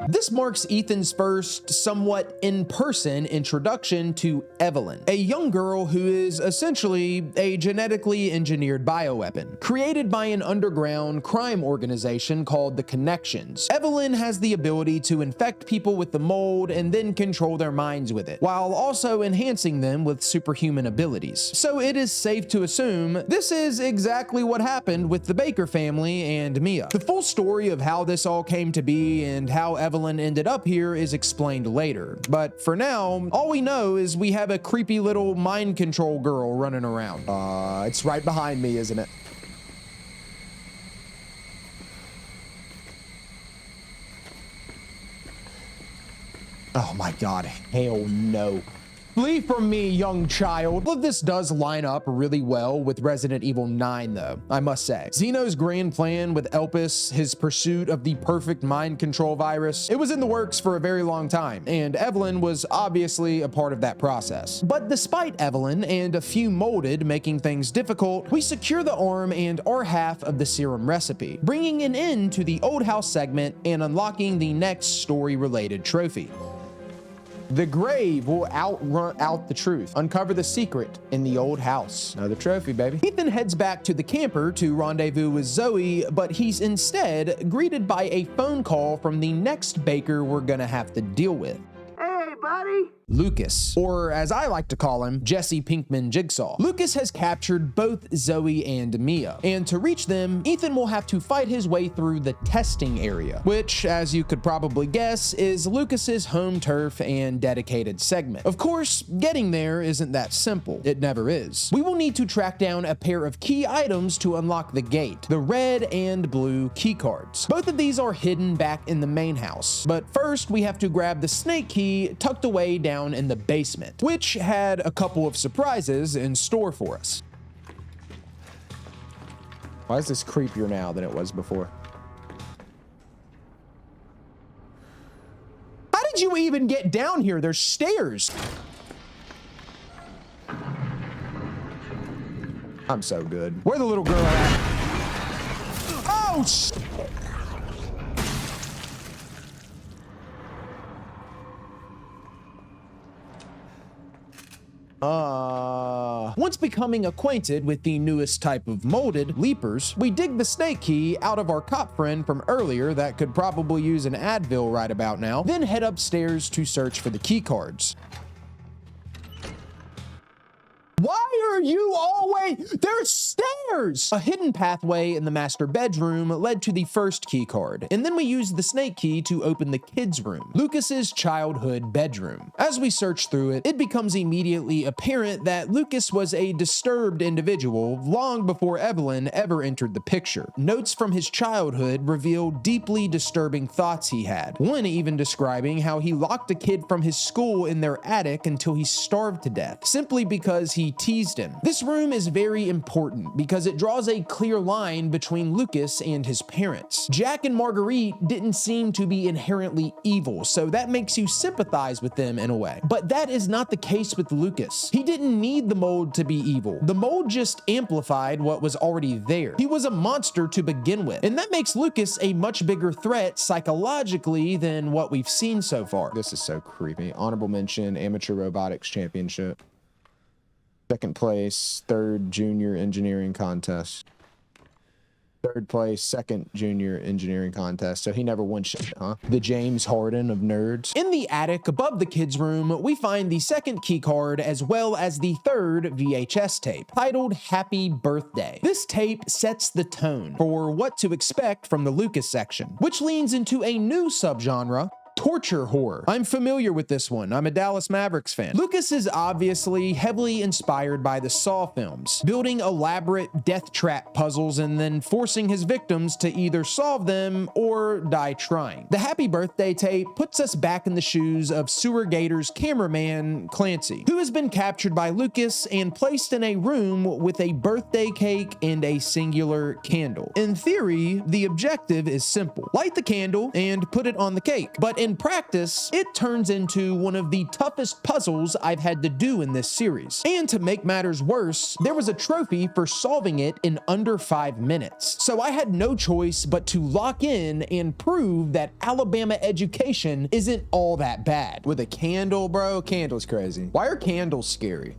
This marks Ethan's first somewhat in-person introduction to Evelyn, a young girl who is essentially a genetically engineered bioweapon. Created by an underground crime organization called the Connections, Evelyn has the ability to infect people with the mold and then control their minds with it, while also enhancing them with superhuman abilities. So it is safe to assume this is exactly what happened with the Baker family and Mia. The full story of how this all came to be and how Evelyn ended up here is explained later, but for now, all we know is we have a creepy little mind control girl running around. It's right behind me, isn't it? Oh my God, hell no. Flee from me, young child. All of this does line up really well with Resident Evil 9 though, I must say. Zeno's grand plan with Elpis, his pursuit of the perfect mind control virus, it was in the works for a very long time, and Evelyn was obviously a part of that process. But despite Evelyn and a few molded making things difficult, we secure the arm and our half of the serum recipe, bringing an end to the old house segment and unlocking the next story-related trophy. The grave will outrun out the truth. Uncover the secret in the old house. Another trophy, baby. Ethan heads back to the camper to rendezvous with Zoe, but he's instead greeted by a phone call from the next Baker we're gonna have to deal with. Hey, buddy. Lucas, or as I like to call him, Jesse Pinkman Jigsaw. Lucas has captured both Zoe and Mia, and to reach them, Ethan will have to fight his way through the testing area, which, as you could probably guess, is Lucas's home turf and dedicated segment. Of course, getting there isn't that simple. It never is. We will need to track down a pair of key items to unlock the gate, the red and blue key cards. Both of these are hidden back in the main house, but first we have to grab the snake key tucked away down in the basement, which had a couple of surprises in store for us. Why is this creepier now than it was before? How did you even get down here? There's stairs. I'm so good. Where's the little girl at? Oh, shit. Once becoming acquainted with the newest type of molded, leapers, we dig the snake key out of our cop friend from earlier that could probably use an Advil right about now, then head upstairs to search for the key cards. Why are you always... There's stairs! A hidden pathway in the master bedroom led to the first key card, and then we used the snake key to open the kids' room, Lucas's childhood bedroom. As we search through it, it becomes immediately apparent that Lucas was a disturbed individual long before Evelyn ever entered the picture. Notes from his childhood reveal deeply disturbing thoughts he had, one even describing how he locked a kid from his school in their attic until he starved to death, simply because he teased him. This room is very important important because it draws a clear line between Lucas and his parents. Jack and Margarite didn't seem to be inherently evil, so that makes you sympathize with them in a way. But that is not the case with Lucas. He didn't need the mold to be evil. The mold just amplified what was already there. He was a monster to begin with, and that makes Lucas a much bigger threat psychologically than what we've seen so far. This is so creepy. Honorable mention, Amateur Robotics Championship. Second place, third junior engineering contest. Third place, second junior engineering contest. So he never won shit, huh? The James Harden of nerds. In the attic above the kids' room, we find the second key card as well as the third VHS tape, titled Happy Birthday. This tape sets the tone for what to expect from the Lucas section, which leans into a new subgenre, torture horror. I'm familiar with this one. I'm a Dallas Mavericks fan. Lucas is obviously heavily inspired by the Saw films, building elaborate death trap puzzles and then forcing his victims to either solve them or die trying. The Happy Birthday tape puts us back in the shoes of Sewer Gator's cameraman, Clancy, who has been captured by Lucas and placed in a room with a birthday cake and a singular candle. In theory, the objective is simple. Light the candle and put it on the cake, but in practice, it turns into one of the toughest puzzles I've had to do in this series. And to make matters worse, there was a trophy for solving it in under 5 minutes. So I had no choice but to lock in and prove that Alabama education isn't all that bad. With a candle, bro, candle's crazy. Why are candles scary?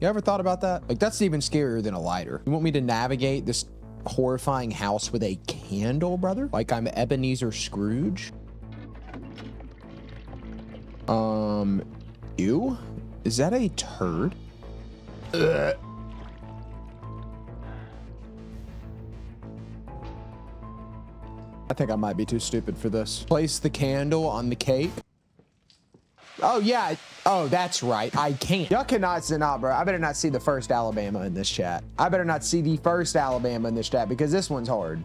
You ever thought about that? Like, that's even scarier than a lighter. You want me to navigate this horrifying house with a candle, brother? Like I'm Ebenezer Scrooge? Ew? Is that a turd? Ugh. I think I might be too stupid for this. Place the candle on the cake. Oh, yeah. Oh, that's right. I can't. Y'all cannot sit out, bro. I better not see the first Alabama in this chat. I better not see the first Alabama in this chat because this one's hard.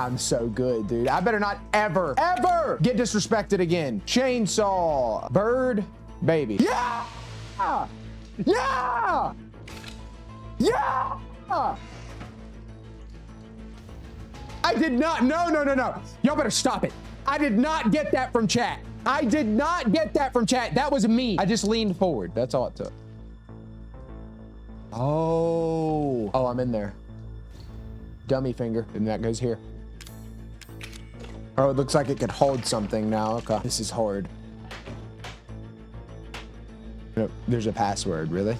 I'm so good, dude. I better not ever get disrespected again. Chainsaw, bird, baby. Yeah! Yeah! Yeah! I did not, no. Y'all better stop it. I did not get that from chat. I did not get that from chat. That was me. I just leaned forward. That's all it took. Oh, I'm in there. Dummy finger, and that goes here. Oh, it looks like it could hold something now. Okay, this is hard. No, there's a password, really?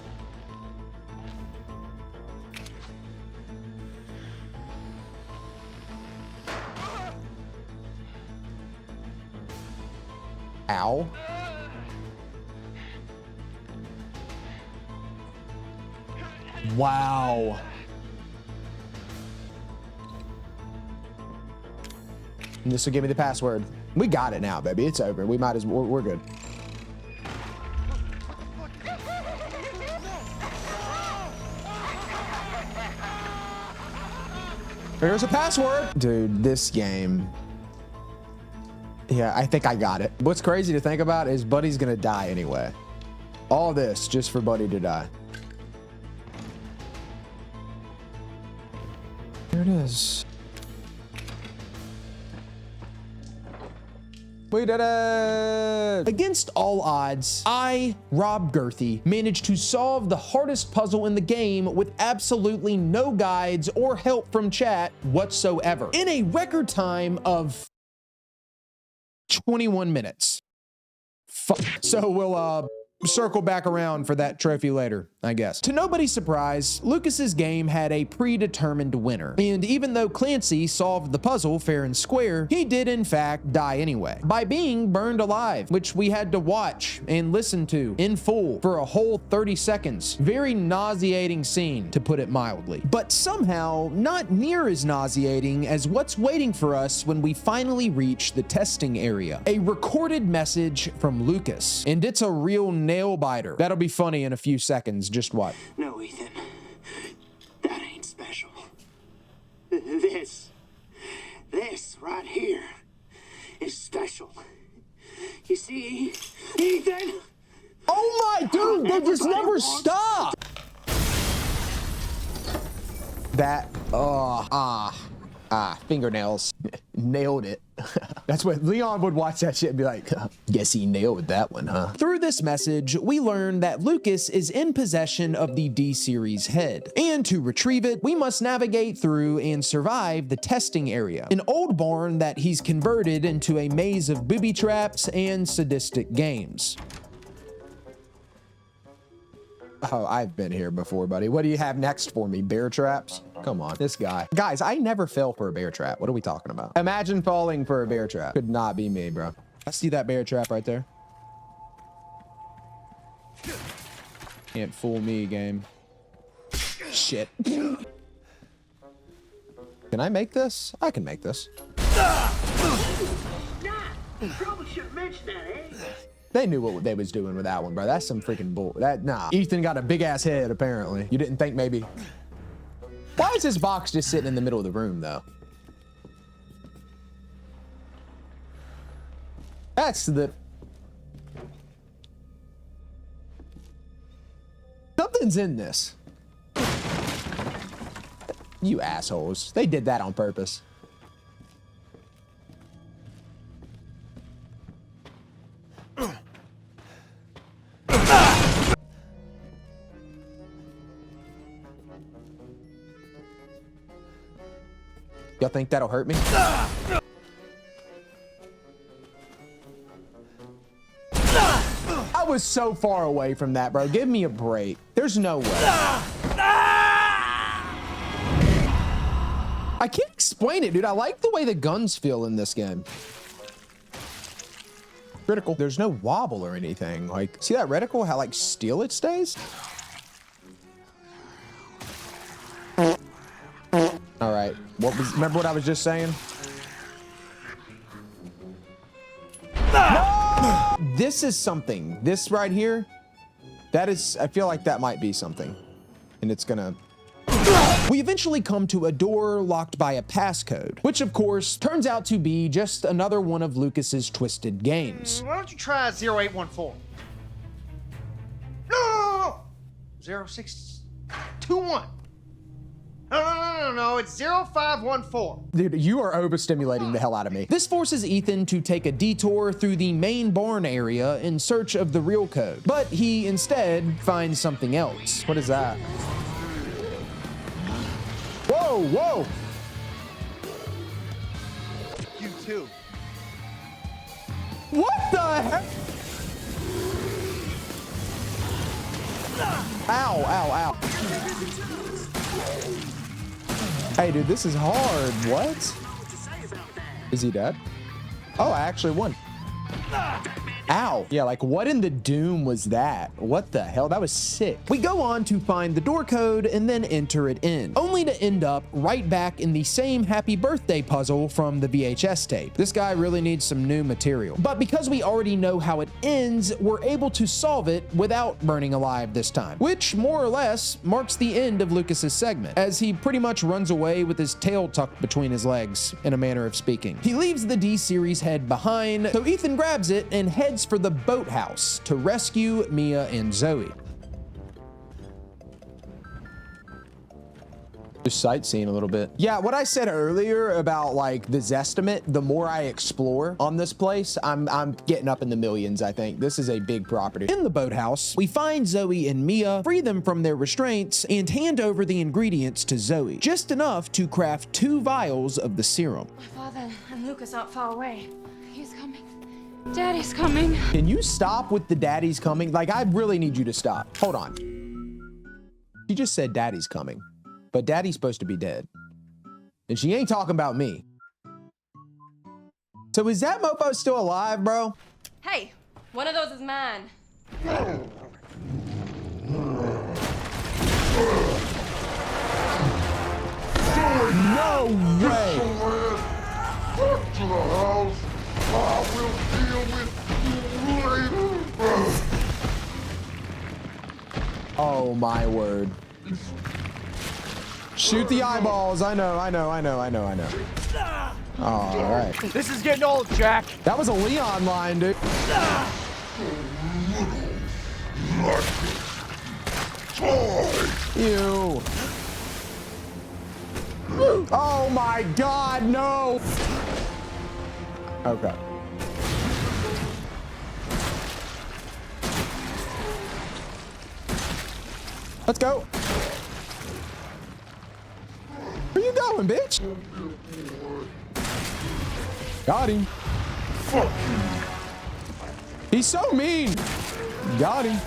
Ow. Wow. And this will give me the password. We got it now, baby. It's over. We might as well. We're good. Here's a password. Dude, this game. Yeah, I think I got it. What's crazy to think about is Buddy's gonna die anyway. All this just for Buddy to die. There it is. We did it! Against all odds, I, Rob Girthy, managed to solve the hardest puzzle in the game with absolutely no guides or help from chat whatsoever in a record time of 21 minutes. Fuck. So we'll circle back around for that trophy later, I guess. To nobody's surprise, Lucas's game had a predetermined winner. And even though Clancy solved the puzzle fair and square, he did in fact die anyway by being burned alive, which we had to watch and listen to in full for a whole 30 seconds. Very nauseating scene, to put it mildly. But somehow not near as nauseating as what's waiting for us when we finally reach the testing area. A recorded message from Lucas, and it's a real nail biter. That'll be funny in a few seconds. Just what? No, Ethan. That ain't special. This This right here is special. You see, Ethan? Oh my dude, they just never stop. That, fingernails. Nailed it. That's what Leon would watch that shit and be like, guess he nailed that one, huh? Through this message, we learn that Lucas is in possession of the D-Series head. And to retrieve it, we must navigate through and survive the testing area, an old barn that he's converted into a maze of booby traps and sadistic games. Oh, I've been here before, buddy. What do you have next for me? Bear traps? Come on, this guy. Guys, I never fell for a bear trap. What are we talking about? Imagine falling for a bear trap. Could not be me, bro. I see that bear trap right there. Can't fool me, game. Shit. Can I make this? I can make this. Probably should have mentioned that, eh? They knew what they was doing with that one, bro. That's some freaking bull. Nah. Ethan got a big ass head, apparently. You didn't think maybe? Why is this box just sitting in the middle of the room, though? That's the... Something's in this. You assholes. They did that on purpose. Y'all think that'll hurt me? I was so far away from that, bro. Give me a break. There's no way. I can't explain it, dude. I like the way the guns feel in this game. Critical. There's no wobble or anything. Like, see that reticle? How like still it stays? All right. Remember what I was just saying? No! This is something. This right here, that is, I feel like that might be something. And it's gonna... We eventually come to a door locked by a passcode, which of course turns out to be just another one of Lucas's twisted games. Why don't you try 0814? No! 0621. No, it's 0514. Dude, you are overstimulating the hell out of me. This forces Ethan to take a detour through the main barn area in search of the real code, but he instead finds something else. What is that? Whoa, whoa! You too. What the heck? Ow, ow, ow. Hey, dude, this is hard. What? Is he dead? Oh, I actually won. Ow. Yeah, like what in the doom was that? What the hell? That was sick. We go on to find the door code and then enter it in, only to end up right back in the same happy birthday puzzle from the VHS tape. This guy really needs some new material. But because we already know how it ends, we're able to solve it without burning alive this time, which more or less marks the end of Lucas's segment, as he pretty much runs away with his tail tucked between his legs, in a manner of speaking. He leaves the D-Series head behind, so Ethan grabs it and heads for the boathouse to rescue Mia and Zoe. Just sightseeing a little bit. Yeah, what I said earlier about like the Zestimate, the more I explore on this place, I'm getting up in the millions, I think. This is a big property. In the boathouse, we find Zoe and Mia, free them from their restraints, and hand over the ingredients to Zoe, just enough to craft 2 vials of the serum. My father and Lucas aren't far away. He's coming. Daddy's coming. Can you stop with the daddy's coming? Like, I really need you to stop. Hold on. She just said daddy's coming, but daddy's supposed to be dead. And she ain't talking about me. So is that mofo still alive, bro? Hey, one of those is mine. No way. Back to the house. I will deal with you later. Oh my word. Shoot the eyeballs. I know. All right. This is getting old, Jack. That was a Leon line, dude. Ew. Oh my God, no. Okay. Let's go. Where you going, bitch? Got him. He's so mean. Got him.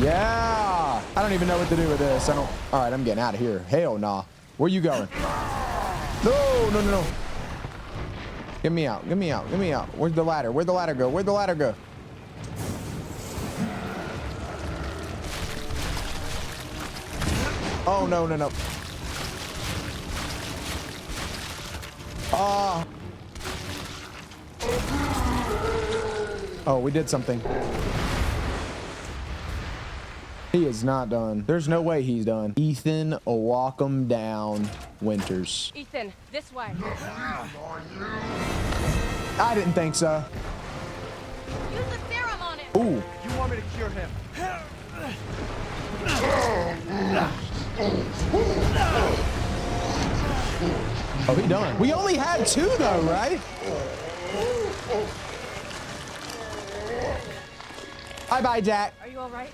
Yeah. I don't even know what to do with this. I don't. All right, I'm getting out of here. Hell nah. Where you going? No, no, no, no. Get me out. Get me out. Get me out. Where's the ladder? Where'd the ladder go? Where'd the ladder go? Oh, no, no, no. Oh, we did something. He is not done. There's no way he's done. Ethan, walk him down, Winters. Ethan, this way. I didn't think so. Use the serum on him. Ooh. You want me to cure him? Oh, he done. We only had two though, right? Bye-bye, Jack. Are you all right?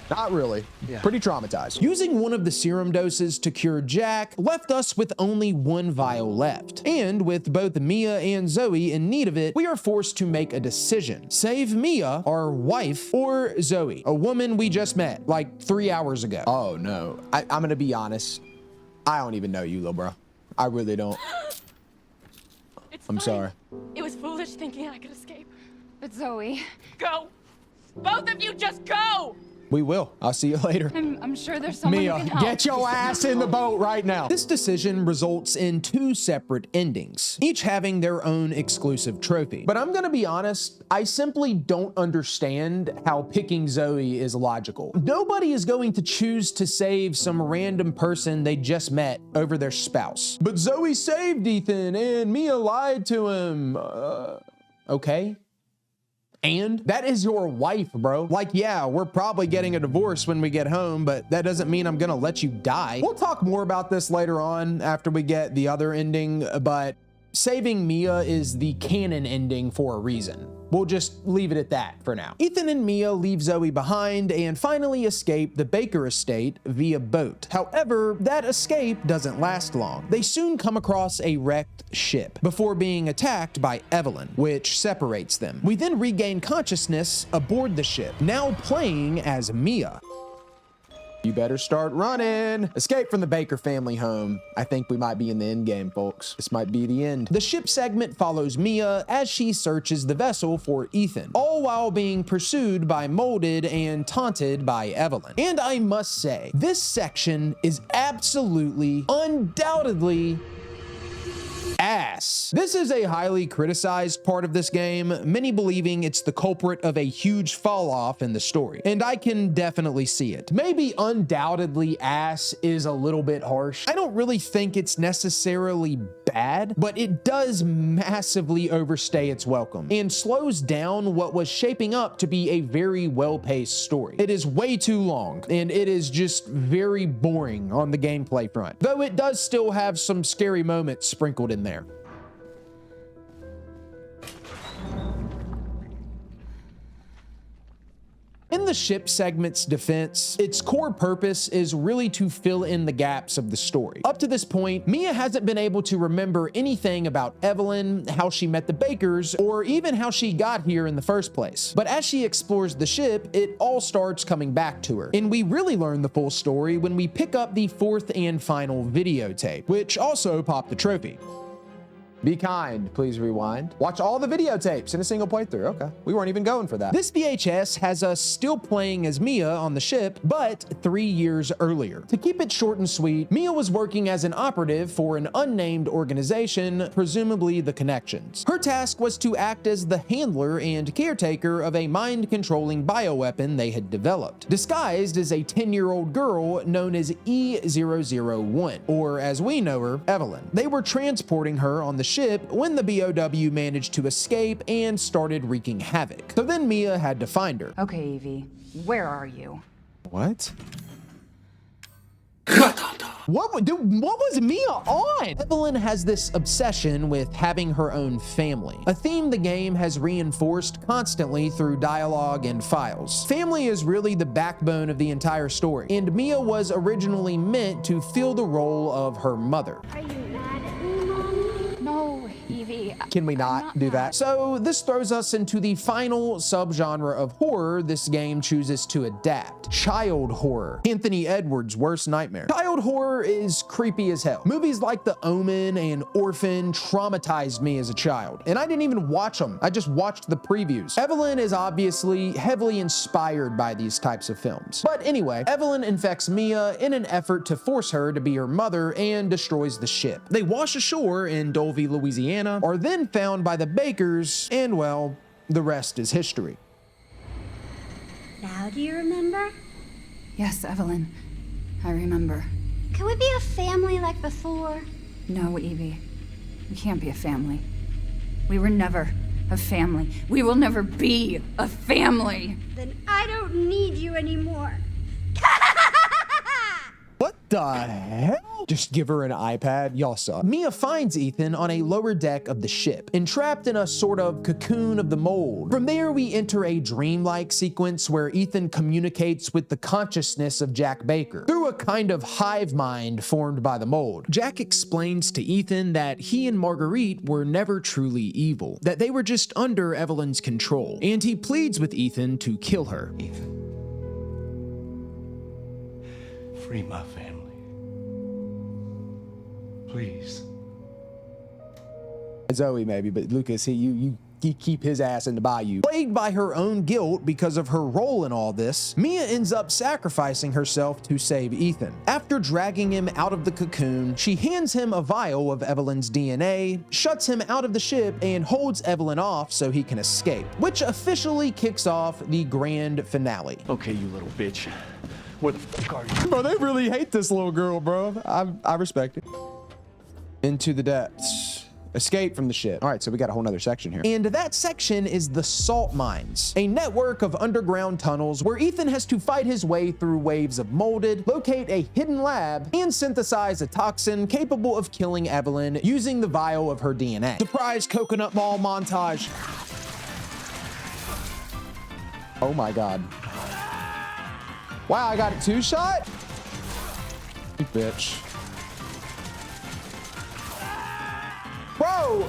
Not really. Yeah. Pretty traumatized. Using one of the serum doses to cure Jack left us with only one vial left. And with both Mia and Zoe in need of it, we are forced to make a decision. Save Mia, our wife, or Zoe, a woman we just met like 3 hours ago. Oh no. I'm gonna be honest. I don't even know you, little bro. I really don't. I'm sorry. It was foolish thinking I could escape. But Zoe, Go! Both of you just go! We will. I'll see you later. I'm sure there's someone who Mia, can help. get your ass in the boat right now. This decision results in two separate endings, each having their own exclusive trophy. But I'm gonna be honest, I simply don't understand how picking Zoe is logical. Nobody is going to choose to save some random person they just met over their spouse. But Zoe saved Ethan and Mia lied to him. Okay. And that is your wife, bro. Like, yeah, we're probably getting a divorce when we get home, but that doesn't mean I'm gonna let you die. We'll talk more about this later on after we get the other ending, but saving Mia is the canon ending for a reason. We'll just leave it at that for now. Ethan and Mia leave Zoe behind and finally escape the Baker estate via boat. However, that escape doesn't last long. They soon come across a wrecked ship before being attacked by Evelyn, which separates them. We then regain consciousness aboard the ship, now playing as Mia. You better start running. Escape from the Baker family home. I think we might be in the end game, folks. This might be the end. The ship segment follows Mia as she searches the vessel for Ethan, all while being pursued by Molded and taunted by Evelyn. And I must say, this section is absolutely, undoubtedly ass. This is a highly criticized part of this game, many believing it's the culprit of a huge fall off in the story, and I can definitely see it. Maybe undoubtedly ass is a little bit harsh. I don't really think it's necessarily bad, but it does massively overstay its welcome and slows down what was shaping up to be a very well-paced story. It is way too long, and it is just very boring on the gameplay front, though it does still have some scary moments sprinkled in there. In the ship segment's defense, its core purpose is really to fill in the gaps of the story. Up to this point, Mia hasn't been able to remember anything about Evelyn, how she met the Bakers, or even how she got here in the first place. But as she explores the ship, it all starts coming back to her. And we really learn the full story when we pick up the fourth and final videotape, which also popped the trophy. Be kind, please rewind. Watch all the videotapes in a single playthrough. Okay, we weren't even going for that. This VHS has us still playing as Mia on the ship, but 3 years earlier. To keep it short and sweet, Mia was working as an operative for an unnamed organization, presumably the Connections. Her task was to act as the handler and caretaker of a mind-controlling bioweapon they had developed, disguised as a 10-year-old girl known as E001, or as we know her, Evelyn. They were transporting her on the ship when the BOW managed to escape and started wreaking havoc. So then Mia had to find her. Okay, Evie, where are you? What? What was Mia on? Evelyn has this obsession with having her own family, a theme the game has reinforced constantly through dialogue and files. Family is really the backbone of the entire story, and Mia was originally meant to fill the role of her mother. Are you mad at me, Mommy? No, Evie. Can we not do that? So this throws us into the final subgenre of horror this game chooses to adapt: child horror. Anthony Edwards' worst nightmare. Child horror is creepy as hell. Movies like The Omen and Orphan traumatized me as a child, and I didn't even watch them. I just watched the previews. Evelyn is obviously heavily inspired by these types of films. But anyway, Evelyn infects Mia in an effort to force her to be her mother and destroys the ship. They wash ashore in Dulvey, Louisiana, are then found by the Bakers, and well, the rest is history. Now do you remember? Yes, Evelyn. I remember. Can we be a family like before? No, Evie. We can't be a family. We were never a family. We will never be a family. Then I don't need you anymore. What the hell? Just give her an iPad? Y'all suck. Mia finds Ethan on a lower deck of the ship, entrapped in a sort of cocoon of the mold. From there, we enter a dreamlike sequence where Ethan communicates with the consciousness of Jack Baker through a kind of hive mind formed by the mold. Jack explains to Ethan that he and Margarite were never truly evil, that they were just under Evelyn's control, and he pleads with Ethan to kill her. Ethan. Free my family. Please. Zoe maybe, but Lucas, you keep his ass in the bayou. Plagued by her own guilt because of her role in all this, Mia ends up sacrificing herself to save Ethan. After dragging him out of the cocoon, she hands him a vial of Evelyn's DNA, shuts him out of the ship, and holds Evelyn off so he can escape, which officially kicks off the grand finale. Okay, you little bitch. Where the fuck are you? Bro, they really hate this little girl, bro. I respect it. Into the depths. Escape from the ship. All right, so we got a whole nother section here. And that section is the salt mines, a network of underground tunnels where Ethan has to fight his way through waves of molded, locate a hidden lab, and synthesize a toxin capable of killing Evelyn using the vial of her DNA. Surprise coconut mall montage. Oh my God. Wow, I got a 2-shot? You bitch. Bro!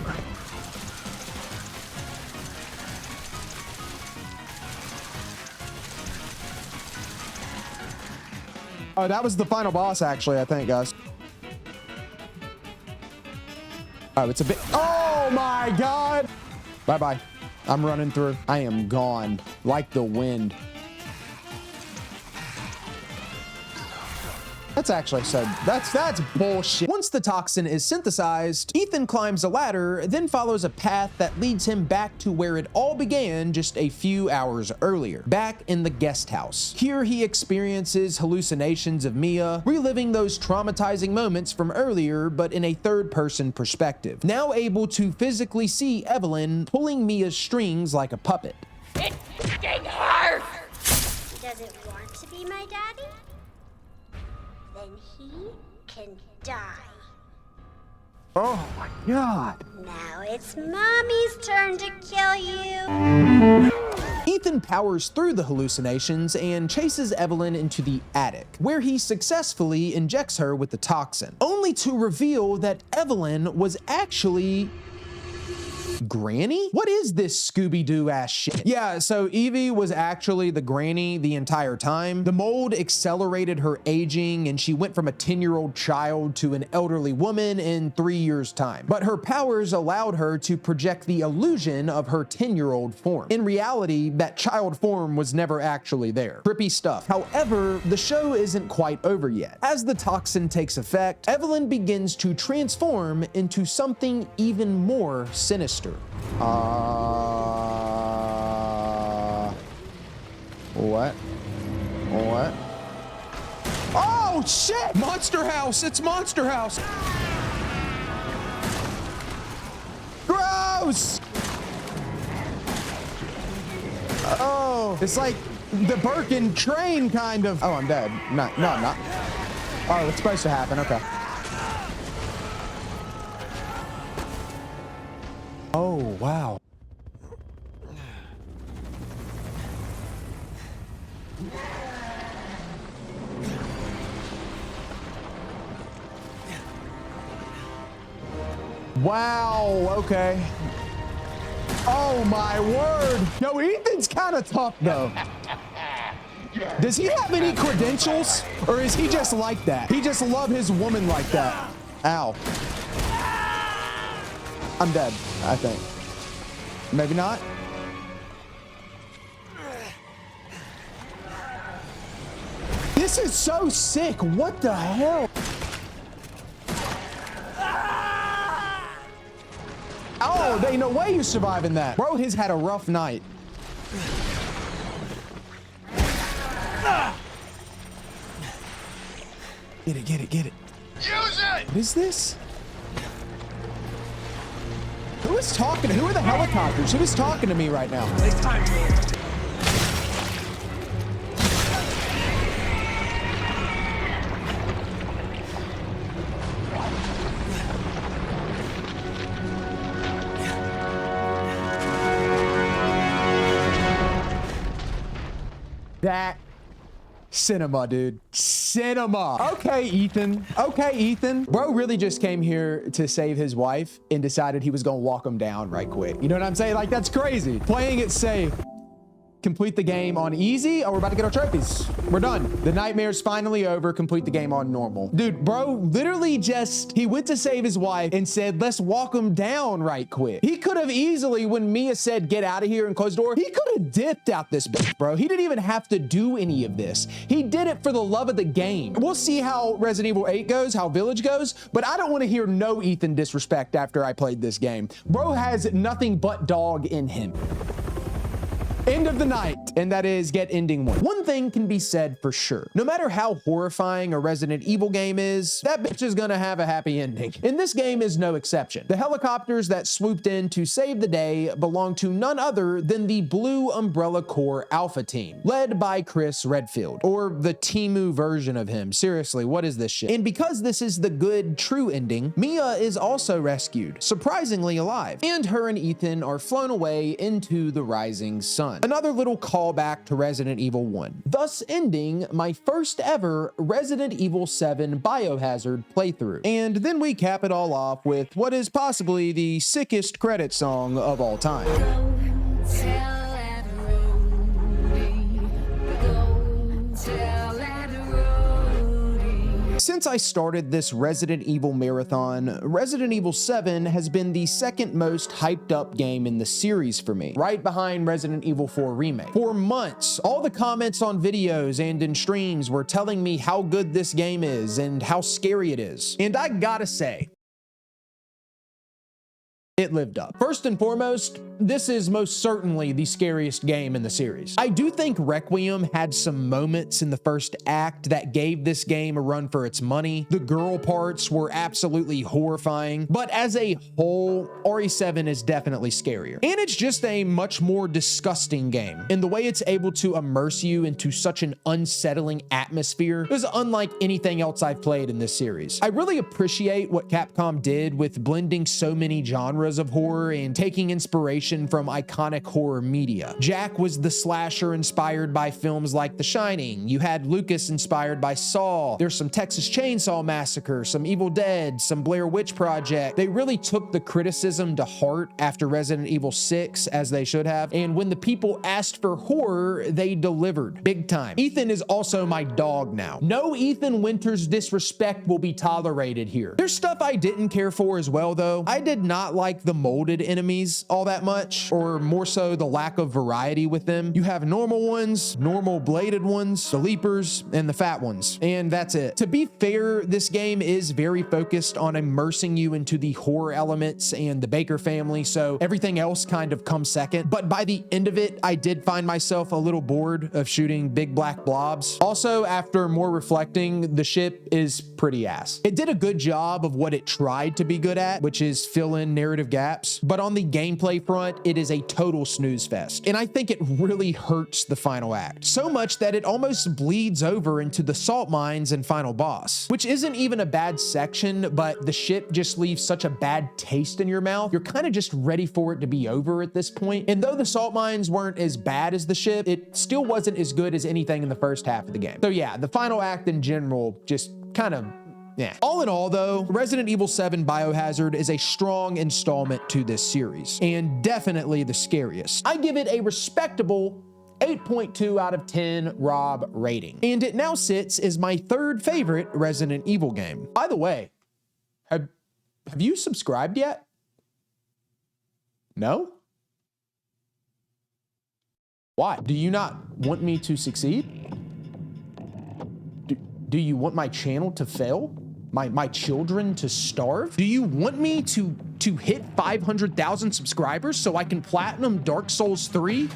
Oh, that was the final boss, actually, I think, guys. Oh, it's a bit. Oh my God! Bye-bye. I'm running through. I am gone like the wind. That's actually so, that's bullshit. Once the toxin is synthesized, Ethan climbs a ladder, then follows a path that leads him back to where it all began just a few hours earlier, back in the guest house. Here he experiences hallucinations of Mia, reliving those traumatizing moments from earlier, but in a third-person perspective. Now able to physically see Evelyn pulling Mia's strings like a puppet. It fucking hurts! Does it want to be my daddy? Then he can die. Oh my God. Now it's Mommy's turn to kill you. Ethan powers through the hallucinations and chases Evelyn into the attic, where he successfully injects her with the toxin, only to reveal that Evelyn was actually Granny? What is this Scooby-Doo ass shit? Yeah, so Evie was actually the granny the entire time. The mold accelerated her aging and she went from a 10-year-old child to an elderly woman in 3 years' time. But her powers allowed her to project the illusion of her 10-year-old form. In reality, that child form was never actually there. Trippy stuff. However, the show isn't quite over yet. As the toxin takes effect, Evelyn begins to transform into something even more sinister. What? What? Oh shit! Monster House! It's Monster House! Gross! Oh, it's like the Birkin train kind of. Oh, I'm dead. No, I'm not. Oh, it's supposed to happen. Okay. Oh, wow. Wow, okay. Oh my word. Yo, Ethan's kind of tough though. Does he have any credentials or is he just like that? He just love his woman like that. Ow. I'm dead, I think. Maybe not. This is so sick. What the hell? Oh, there ain't no way you surviving that. Bro has had a rough night. Get it, get it, get it. Use it! What is this? Who is talking? Who are the helicopters? Who is talking to me right now? It's time. That cinema, dude. Cinema. Okay, Ethan. Okay, Ethan. Bro really just came here to save his wife and decided he was gonna walk him down right quick. You know what I'm saying? Like, that's crazy. Playing it safe. Complete the game on easy. Oh, we're about to get our trophies. We're done. The nightmare's finally over. Complete the game on normal. Dude, bro literally he went to save his wife and said, let's walk him down right quick. He could have easily, when Mia said, get out of here and close the door, he could have dipped out this bitch, bro. He didn't even have to do any of this. He did it for the love of the game. We'll see how Resident Evil 8 goes, how Village goes, but I don't want to hear no Ethan disrespect after I played this game. Bro has nothing but dog in him. End of the night, and that is get ending one. One thing can be said for sure. No matter how horrifying a Resident Evil game is, that bitch is gonna have a happy ending. And this game is no exception. The helicopters that swooped in to save the day belong to none other than the Blue Umbrella Corps Alpha team, led by Chris Redfield, or the Timu version of him. Seriously, what is this shit? And because this is the good, true ending, Mia is also rescued, surprisingly alive, and her and Ethan are flown away into the rising sun. Another little callback to Resident Evil 1, thus ending my first ever Resident Evil 7 Biohazard playthrough. And then we cap it all off with what is possibly the sickest credit song of all time. Since I started this Resident Evil marathon, Resident Evil 7 has been the second most hyped up game in the series for me, right behind Resident Evil 4 Remake. For months, all the comments on videos and in streams were telling me how good this game is and how scary it is. And I gotta say, it lived up. First and foremost, this is most certainly the scariest game in the series. I do think Requiem had some moments in the first act that gave this game a run for its money. The girl parts were absolutely horrifying, but as a whole, RE7 is definitely scarier. And it's just a much more disgusting game. And the way it's able to immerse you into such an unsettling atmosphere is unlike anything else I've played in this series. I really appreciate what Capcom did with blending so many genres genres of horror and taking inspiration from iconic horror media. Jack was the slasher inspired by films like The Shining. You had Lucas inspired by Saw. There's some Texas Chainsaw Massacre, some Evil Dead, some Blair Witch Project. They really took the criticism to heart after Resident Evil 6, as they should have, and when the people asked for horror, they delivered big time. Ethan is also my dog now. No Ethan Winters disrespect will be tolerated here. There's stuff I didn't care for as well though. I did not like the molded enemies all that much, or more so the lack of variety with them. You have normal ones, normal bladed ones, the leapers, and the fat ones, and that's it. To be fair, this game is very focused on immersing you into the horror elements and the Baker family, so everything else kind of comes second. But by the end of it, I did find myself a little bored of shooting big black blobs. Also, after more reflecting, the ship is pretty ass. It did a good job of what it tried to be good at, which is fill in narrative gaps, but on the gameplay front, it is a total snooze fest. And I think it really hurts the final act, so much that it almost bleeds over into the salt mines and final boss, which isn't even a bad section, but the ship just leaves such a bad taste in your mouth. You're kind of just ready for it to be over at this point. And though the salt mines weren't as bad as the ship, it still wasn't as good as anything in the first half of the game. So yeah, the final act in general just kind of yeah. All in all though, Resident Evil 7 Biohazard is a strong installment to this series, and definitely the scariest. I give it a respectable 8.2 out of 10 Rob rating, and it now sits as my third favorite Resident Evil game. By the way, have you subscribed yet? No? Why? Do you not want me to succeed? Do you want my channel to fail? My children to starve? Do you want me to hit 500,000 subscribers so I can platinum Dark Souls 3?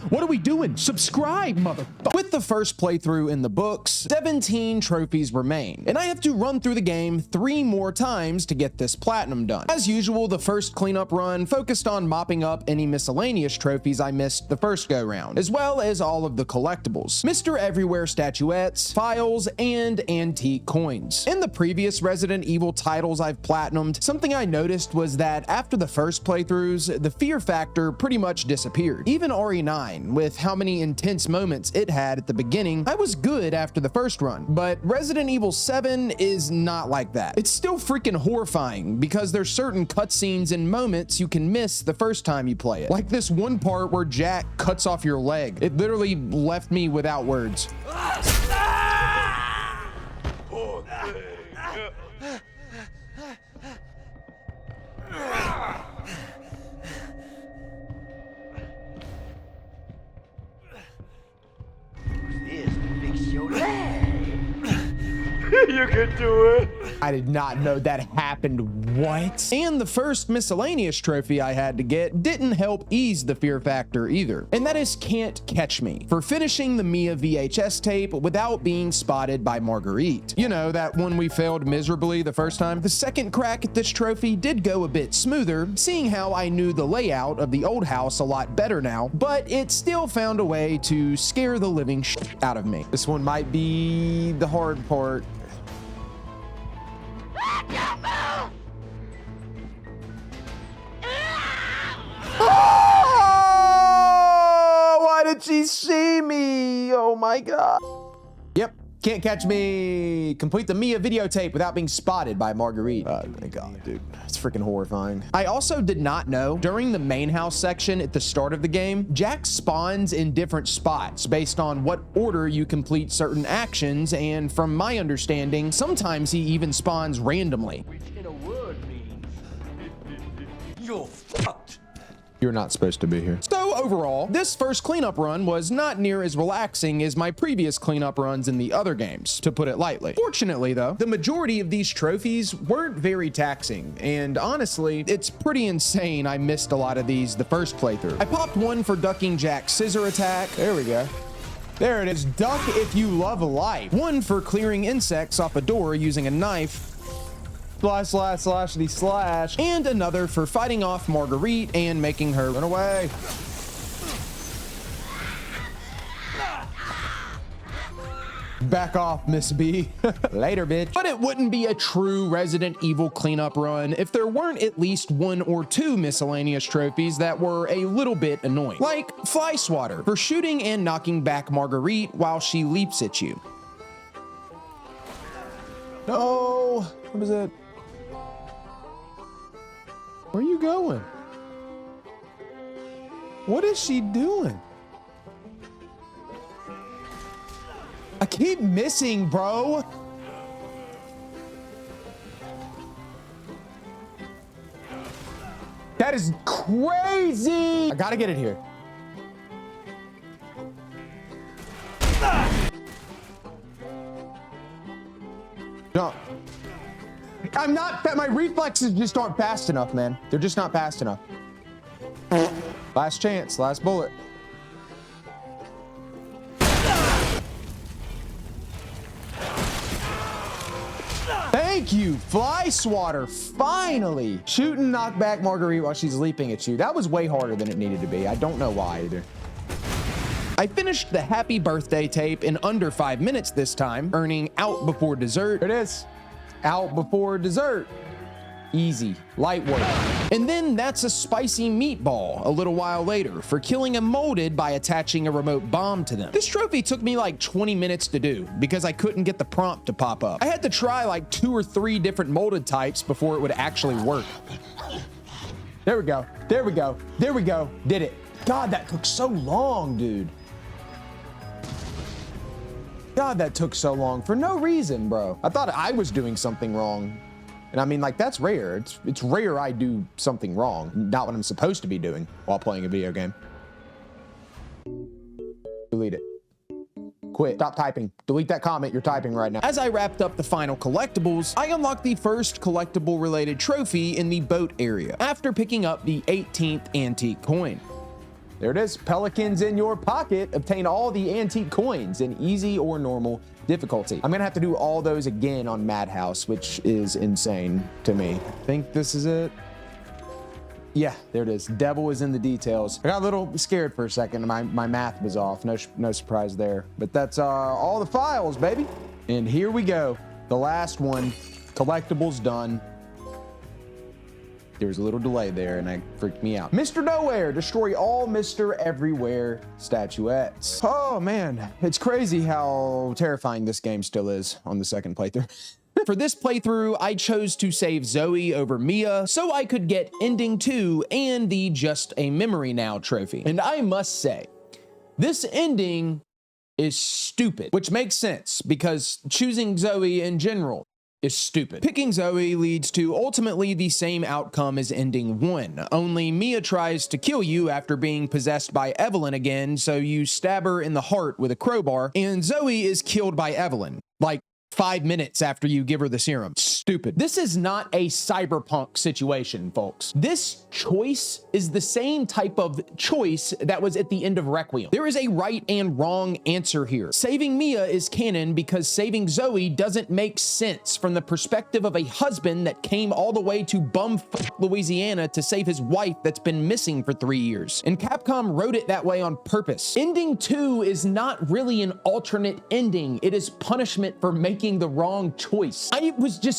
What are we doing? Subscribe, motherfucker. With the first playthrough in the books, 17 trophies remain, and I have to run through the game 3 more times to get this platinum done. As usual, the first cleanup run focused on mopping up any miscellaneous trophies I missed the first go round, as well as all of the collectibles, Mr. Everywhere statuettes, files, and antique coins. In the previous Resident Evil titles I've platinumed, something I noticed was that after the first playthroughs, the fear factor pretty much disappeared. Even RE9, with how many intense moments it had at the beginning, I was good after the first run, but Resident Evil 7 is not like that. It's still freaking horrifying because there's certain cutscenes and moments you can miss the first time you play it. Like this one part where Jack cuts off your leg. It literally left me without words. You can do it. I did not know that happened. What? And the first miscellaneous trophy I had to get didn't help ease the fear factor either, and that is Can't Catch Me, for finishing the Mia VHS tape without being spotted by Margarite. You know, that one we failed miserably the first time. The second crack at this trophy did go a bit smoother, seeing how I knew the layout of the old house a lot better now, but it still found a way to scare the living shit out of me. This one might be the hard part. Oh, why did she see me? Oh my God. Yep, Can't Catch Me. Complete the Mia videotape without being spotted by Marguerite. Oh my God, dude. It's freaking horrifying. I also did not know, during the main house section at the start of the game, Jack spawns in different spots based on what order you complete certain actions, and from my understanding, sometimes he even spawns randomly. Which in a word means you're fucked. You're not supposed to be here. So overall, this first cleanup run was not near as relaxing as my previous cleanup runs in the other games, to put it lightly. Fortunately though, the majority of these trophies weren't very taxing, and honestly, it's pretty insane I missed a lot of these the first playthrough. I popped one for ducking Jack's scissor attack. There we go. There it is, duck if you love life. One for clearing insects off a door using a knife. Slash, slash, slashity slash. And another for fighting off Marguerite and making her run away. Back off, Miss B. Later, bitch. But it wouldn't be a true Resident Evil cleanup run if there weren't at least 1 or 2 miscellaneous trophies that were a little bit annoying. Like Fly Swatter for shooting and knocking back Margarite while she leaps at you. No, what is it? Where are you going? What is she doing? I keep missing, bro. That is crazy. I gotta get it here. No. I'm not, my reflexes just aren't fast enough, man. They're just not fast enough. Last chance, last bullet. Thank you, Fly Swatter, finally. Shoot and knock back Marguerite while she's leaping at you. That was way harder than it needed to be. I don't know why either. I finished the happy birthday tape in under 5 minutes this time, earning out before dessert. There it is, out before dessert. Easy, light work. And then that's a spicy meatball a little while later for killing a molded by attaching a remote bomb to them. This trophy took me like 20 minutes to do because I couldn't get the prompt to pop up. I had to try like 2 or 3 different molded types before it would actually work. There we go, there we go, there we go, did it. God, that took so long, dude. God, that took so long for no reason, bro. I thought I was doing something wrong. And I mean, like, that's rare. It's rare I do something wrong, not what I'm supposed to be doing while playing a video game. Delete it. Quit. Stop typing. Delete that comment you're typing right now. As I wrapped up the final collectibles, I unlocked the first collectible related trophy in the boat area after picking up the 18th antique coin. There it is. Pelicans in your pocket. Obtain all the antique coins in easy or normal difficulty. I'm gonna have to do all those again on Madhouse, which is insane to me. I think this is it. Yeah, there it is. Devil is in the details. I got a little scared for a second. My math was off. No surprise there. But that's all the files, baby. And here we go. The last one. Collectibles done. There was a little delay there and that freaked me out. Mr. Nowhere, destroy all Mr. Everywhere statuettes. Oh man, it's crazy how terrifying this game still is on the second playthrough. For this playthrough, I chose to save Zoe over Mia so I could get ending 2 and the Just a Memory Now trophy. And I must say, this ending is stupid, which makes sense because choosing Zoe in general is stupid. Picking Zoe leads to ultimately the same outcome as ending 1, only Mia tries to kill you after being possessed by Evelyn again, so you stab her in the heart with a crowbar, and Zoe is killed by Evelyn, like 5 minutes after you give her the serum. Stupid. This is not a cyberpunk situation, folks. This choice is the same type of choice that was at the end of Requiem. There is a right and wrong answer here. Saving Mia is canon because saving Zoe doesn't make sense from the perspective of a husband that came all the way to bumfuck Louisiana to save his wife that's been missing for 3 years. And Capcom wrote it that way on purpose. Ending 2 is not really an alternate ending. It is punishment for making the wrong choice.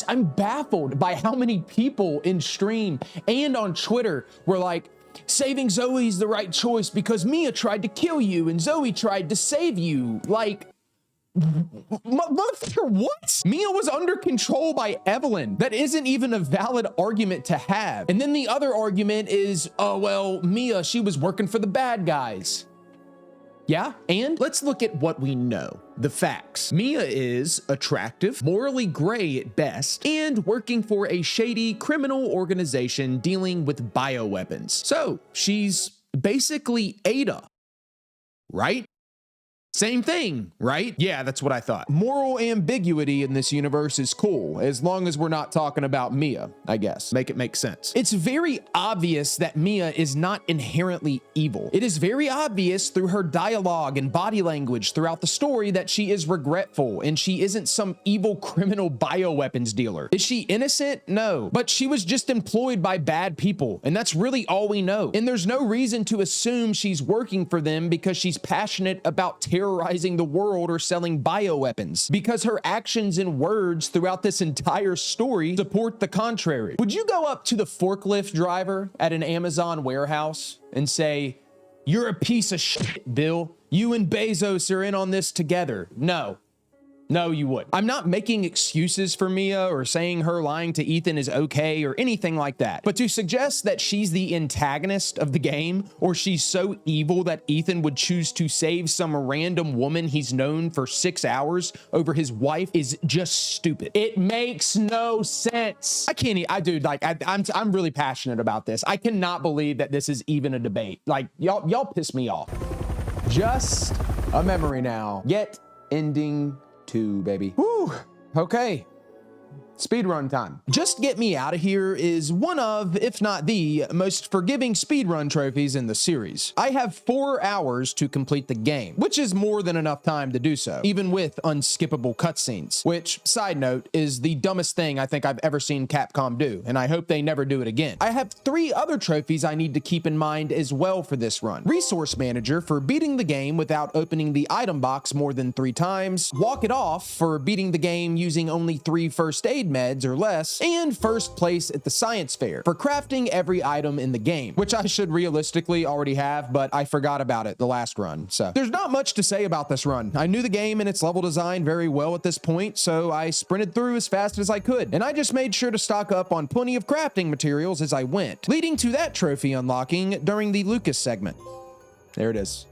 I'm baffled by how many people in stream and on Twitter were like, saving Zoe's the right choice because Mia tried to kill you and Zoe tried to save you. Like, motherfucker, what? Mia was under control by Evelyn. That isn't even a valid argument to have. And then the other argument is, oh, well, Mia, she was working for the bad guys. Yeah, and let's look at what we know, the facts. Mia is attractive, morally gray at best, and working for a shady criminal organization dealing with bioweapons. So she's basically Ada, right? Same thing, right? Yeah, that's what I thought. Moral ambiguity in this universe is cool, as long as we're not talking about Mia, I guess. Make it make sense. It's very obvious that Mia is not inherently evil. It is very obvious through her dialogue and body language throughout the story that she is regretful and she isn't some evil criminal bioweapons dealer. Is she innocent? No, but she was just employed by bad people, and that's really all we know. And there's no reason to assume she's working for them because she's passionate about terrorism terrorizing the world or selling bioweapons, because her actions and words throughout this entire story support the contrary. Would you go up to the forklift driver at an Amazon warehouse and say, "You're a piece of shit, Bill. You and Bezos are in on this together"? No. No, you would. I'm not making excuses for Mia or saying her lying to Ethan is okay or anything like that. But to suggest that she's the antagonist of the game, or she's so evil that Ethan would choose to save some random woman he's known for 6 hours over his wife, is just stupid. It makes no sense. I'm really passionate about this. I cannot believe that this is even a debate. Like, y'all piss me off. Just a memory now. Yet ending 2, baby. Whew. Okay. Speedrun time. Just Get Me Out of Here is one of, if not the, most forgiving speedrun trophies in the series. I have 4 hours to complete the game, which is more than enough time to do so, even with unskippable cutscenes, which, side note, is the dumbest thing I think I've ever seen Capcom do, and I hope they never do it again. I have 3 other trophies I need to keep in mind as well for this run. Resource Manager for beating the game without opening the item box more than 3 times, Walk It Off for beating the game using only 3 first aid meds or less, and first place at the science fair for crafting every item in the game, which I should realistically already have, but I forgot about it the last run. So there's not much to say about this run. I knew the game and its level design very well at this point, so I sprinted through as fast as I could, and I just made sure to stock up on plenty of crafting materials as I went, leading to that trophy unlocking during the Lucas segment. There it is.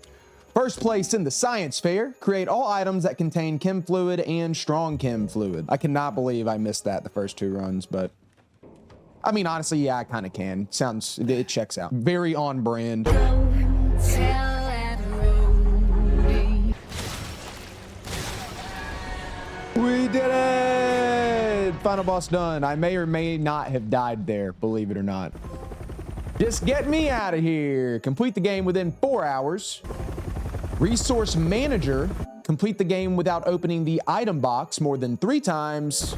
First place in the science fair, create all items that contain chem fluid and strong chem fluid. I cannot believe I missed that the first 2 runs, but I mean, honestly, yeah, I kind of can. It checks out. Very on brand. We did it! Final boss done. I may or may not have died there, believe it or not. Just Get Me Out of Here. Complete the game within 4 hours. Resource Manager, complete the game without opening the item box more than 3 times,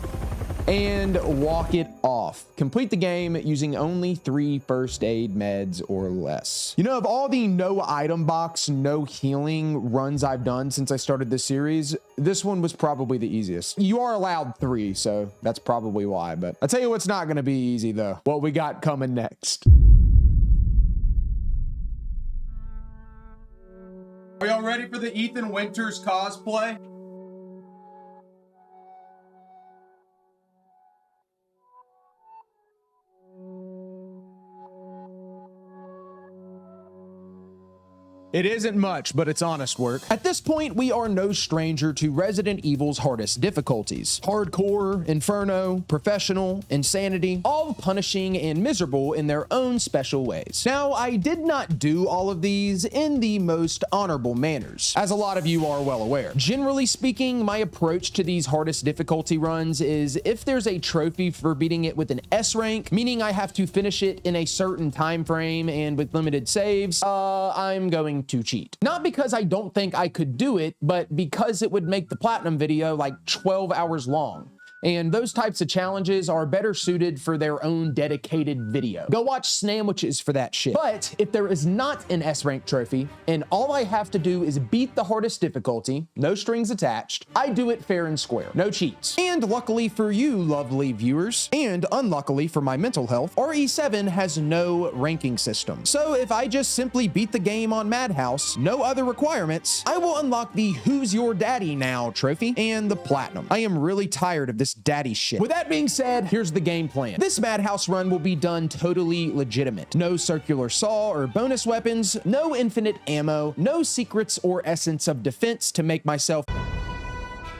and Walk It Off. Complete the game using only 3 first aid meds or less. You know, of all the no item box, no healing runs I've done since I started this series, this one was probably the easiest. You are allowed 3, so that's probably why, but I'll tell you what's not gonna be easy though. What we got coming next. Are y'all ready for the Ethan Winters cosplay? It isn't much, but it's honest work. At this point, we are no stranger to Resident Evil's hardest difficulties. Hardcore, Inferno, Professional, Insanity, all punishing and miserable in their own special ways. Now, I did not do all of these in the most honorable manners, as a lot of you are well aware. Generally speaking, my approach to these hardest difficulty runs is if there's a trophy for beating it with an S rank, meaning I have to finish it in a certain time frame and with limited saves, I'm going to cheat. Not because I don't think I could do it, but because it would make the platinum video like 12 hours long. And those types of challenges are better suited for their own dedicated video. Go watch Snamwitches for that shit. But if there is not an S rank trophy, and all I have to do is beat the hardest difficulty, no strings attached, I do it fair and square, no cheats. And luckily for you, lovely viewers, and unluckily for my mental health, RE7 has no ranking system. So if I just simply beat the game on Madhouse, no other requirements, I will unlock the Who's Your Daddy Now trophy and the platinum. I am really tired of this daddy shit. With that being said, here's the game plan. This Madhouse run will be done totally legitimate. No circular saw or bonus weapons, no infinite ammo, no secrets or essence of defense to make myself,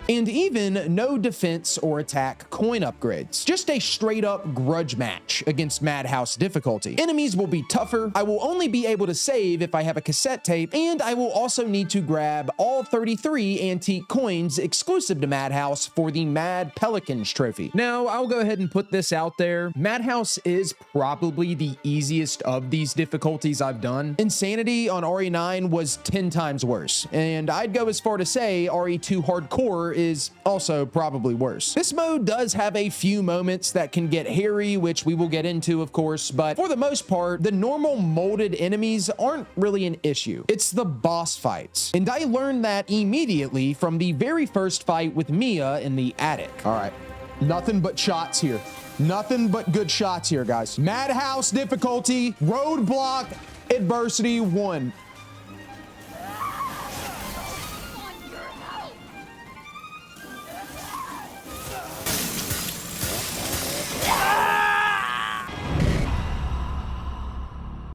and even no defense or attack coin upgrades. Just a straight up grudge match against Madhouse difficulty. Enemies will be tougher, I will only be able to save if I have a cassette tape, and I will also need to grab all 33 antique coins exclusive to Madhouse for the Mad Pelicans trophy. Now, I'll go ahead and put this out there. Madhouse is probably the easiest of these difficulties I've done. Insanity on RE9 was 10 times worse, and I'd go as far to say RE2 Hardcore is also probably worse. This mode does have a few moments that can get hairy, which we will get into, of course, but for the most part, the normal molded enemies aren't really an issue. It's the boss fights. And I learned that immediately from the very first fight with Mia in the attic. All right, nothing but shots here. Nothing but good shots here, guys. Madhouse difficulty, roadblock, adversity 1.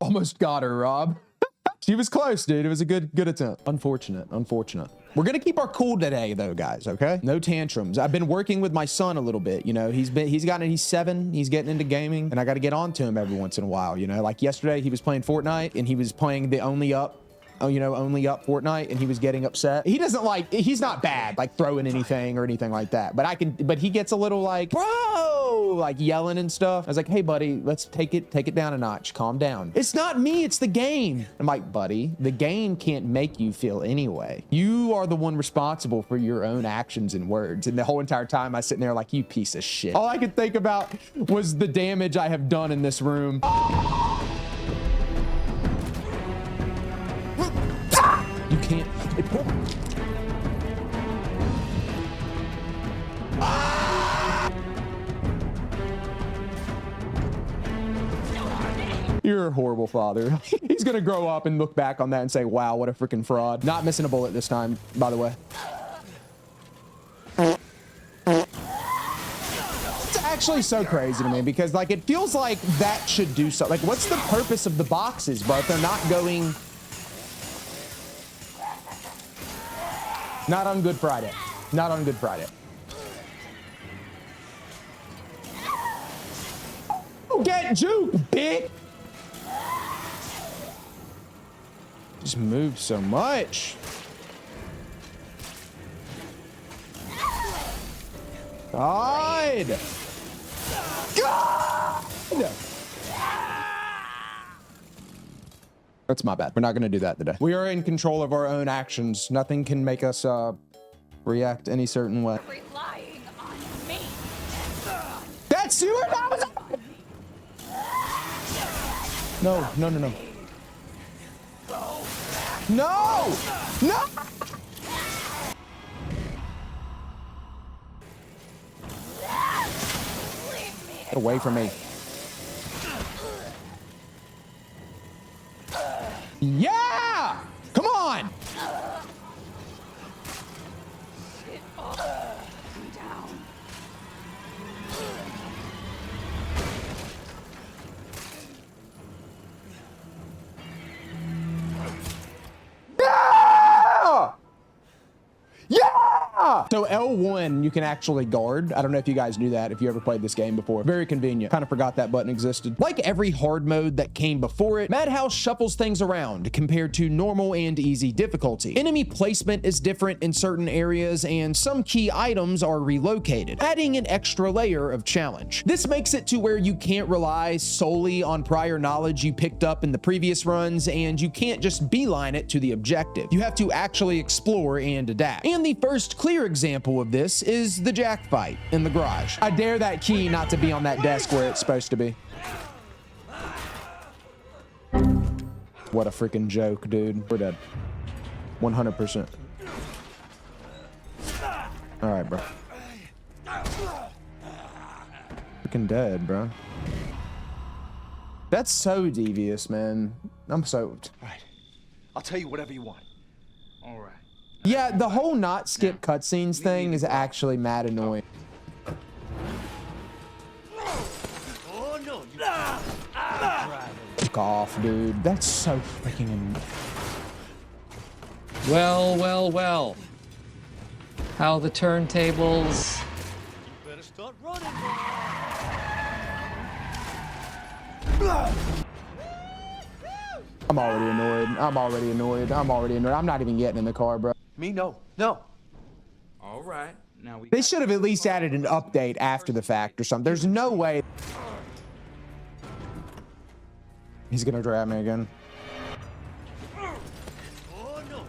Almost got her, Rob. She was close, dude. It was a good attempt. Unfortunate. We're gonna keep our cool today, though, guys. Okay, no tantrums. I've been working with my son a little bit. You know, he's 7. He's getting into gaming, and I got to get on to him every once in a while. You know, like yesterday, he was playing Fortnite, and he was playing the only up Fortnite, and he was getting upset. He doesn't like, he's not bad, like throwing anything or anything like that. But he gets a little like, bro, like yelling and stuff. I was like, hey buddy, let's take it down a notch. Calm down. It's not me, it's the game. I'm like, buddy, the game can't make you feel anyway. You are the one responsible for your own actions and words. And the whole entire time I was sitting there like, you piece of shit. All I could think about was the damage I have done in this room. You can't. You're a horrible father. He's gonna grow up and look back on that and say, wow, what a freaking fraud. Not missing a bullet this time, by the way. It's actually so crazy to me because like it feels like that should do something. Like what's the purpose of the boxes, bro? If they're not going... Not on Good Friday. Not on Good Friday. Oh, get juke, bitch! Just moved so much. God! God! That's my bad. We're not going to do that today. We are in control of our own actions. Nothing can make us react any certain way. Relying on me. That's you or not? No. No! No! Get away from me. Yeah! Come on! Yeah! So L1 you can actually guard. I don't know if you guys knew that, if you ever played this game before. Very convenient. Kind of forgot that button existed. Like every hard mode that came before it, Madhouse shuffles things around compared to normal and easy difficulty. Enemy placement is different in certain areas, and some key items are relocated, adding an extra layer of challenge. This makes it to where you can't rely solely on prior knowledge you picked up in the previous runs, and you can't just beeline it to the objective. You have to actually explore and adapt. And the first clear example of this is the Jack fight in the garage. I dare that key not to be on that desk where it's supposed to be. What a freaking joke, dude. We're dead. 100%. All right, bro. Freaking dead, bro. That's so devious, man. I'm so... All right. I'll tell you whatever you want. All right. Yeah, the whole not skip cutscenes thing is actually mad annoying. Oh, no. Fuck off, dude. That's so freaking annoying. Well. How the turntables... You better start running. I'm already annoyed. I'm not even getting in the car, bro. Me? No. All right. Now we... They should have at least added an update after the fact or something. There's no way. He's gonna grab me again. Oh, no.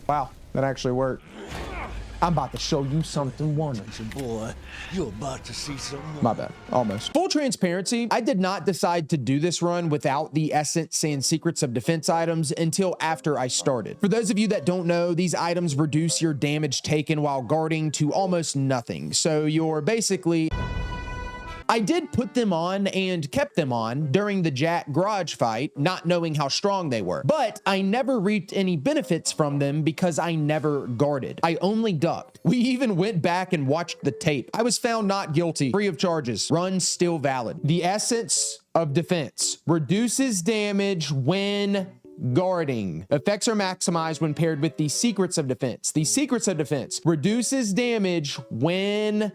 Wow, that actually worked. I'm about to show you something wonderful. Boy, you're about to see something. My bad, almost. Full transparency, I did not decide to do this run without the essence and secrets of defense items until after I started. For those of you that don't know, these items reduce your damage taken while guarding to almost nothing. So you're basically... I did put them on and kept them on during the Jack garage fight, not knowing how strong they were. But I never reaped any benefits from them because I never guarded. I only ducked. We even went back and watched the tape. I was found not guilty, free of charges. Run still valid. The essence of defense reduces damage when guarding. Effects are maximized when paired with the secrets of defense. The secrets of defense reduces damage when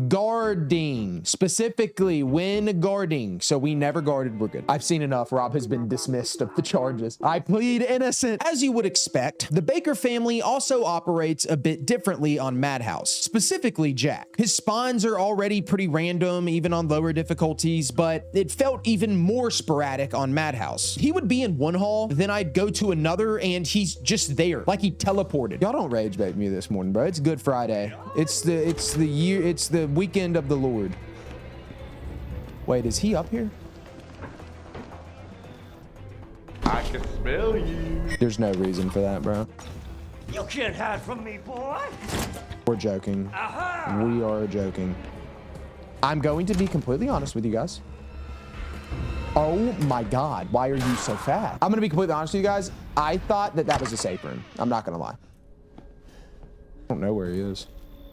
guarding, specifically when guarding. So we never guarded, we're good. I've seen enough. Rob has been dismissed of the charges. I plead innocent. As you would expect, the Baker family also operates a bit differently on Madhouse, specifically Jack. His spawns are already pretty random, even on lower difficulties, but it felt even more sporadic on Madhouse. He would be in one hall, then I'd go to another, and he's just there, like he teleported. Y'all don't rage bait me this morning, bro. It's Good Friday. It's the weekend of the Lord. Wait, is he up here? I can smell you. There's no reason for that, bro. You can't hide from me, boy. We're joking. We are joking. I'm going to be completely honest with you guys. Oh my God, why are you so fast? I'm gonna be completely honest with you guys. I thought that that was a safe room. I'm not gonna lie. I don't know where he is.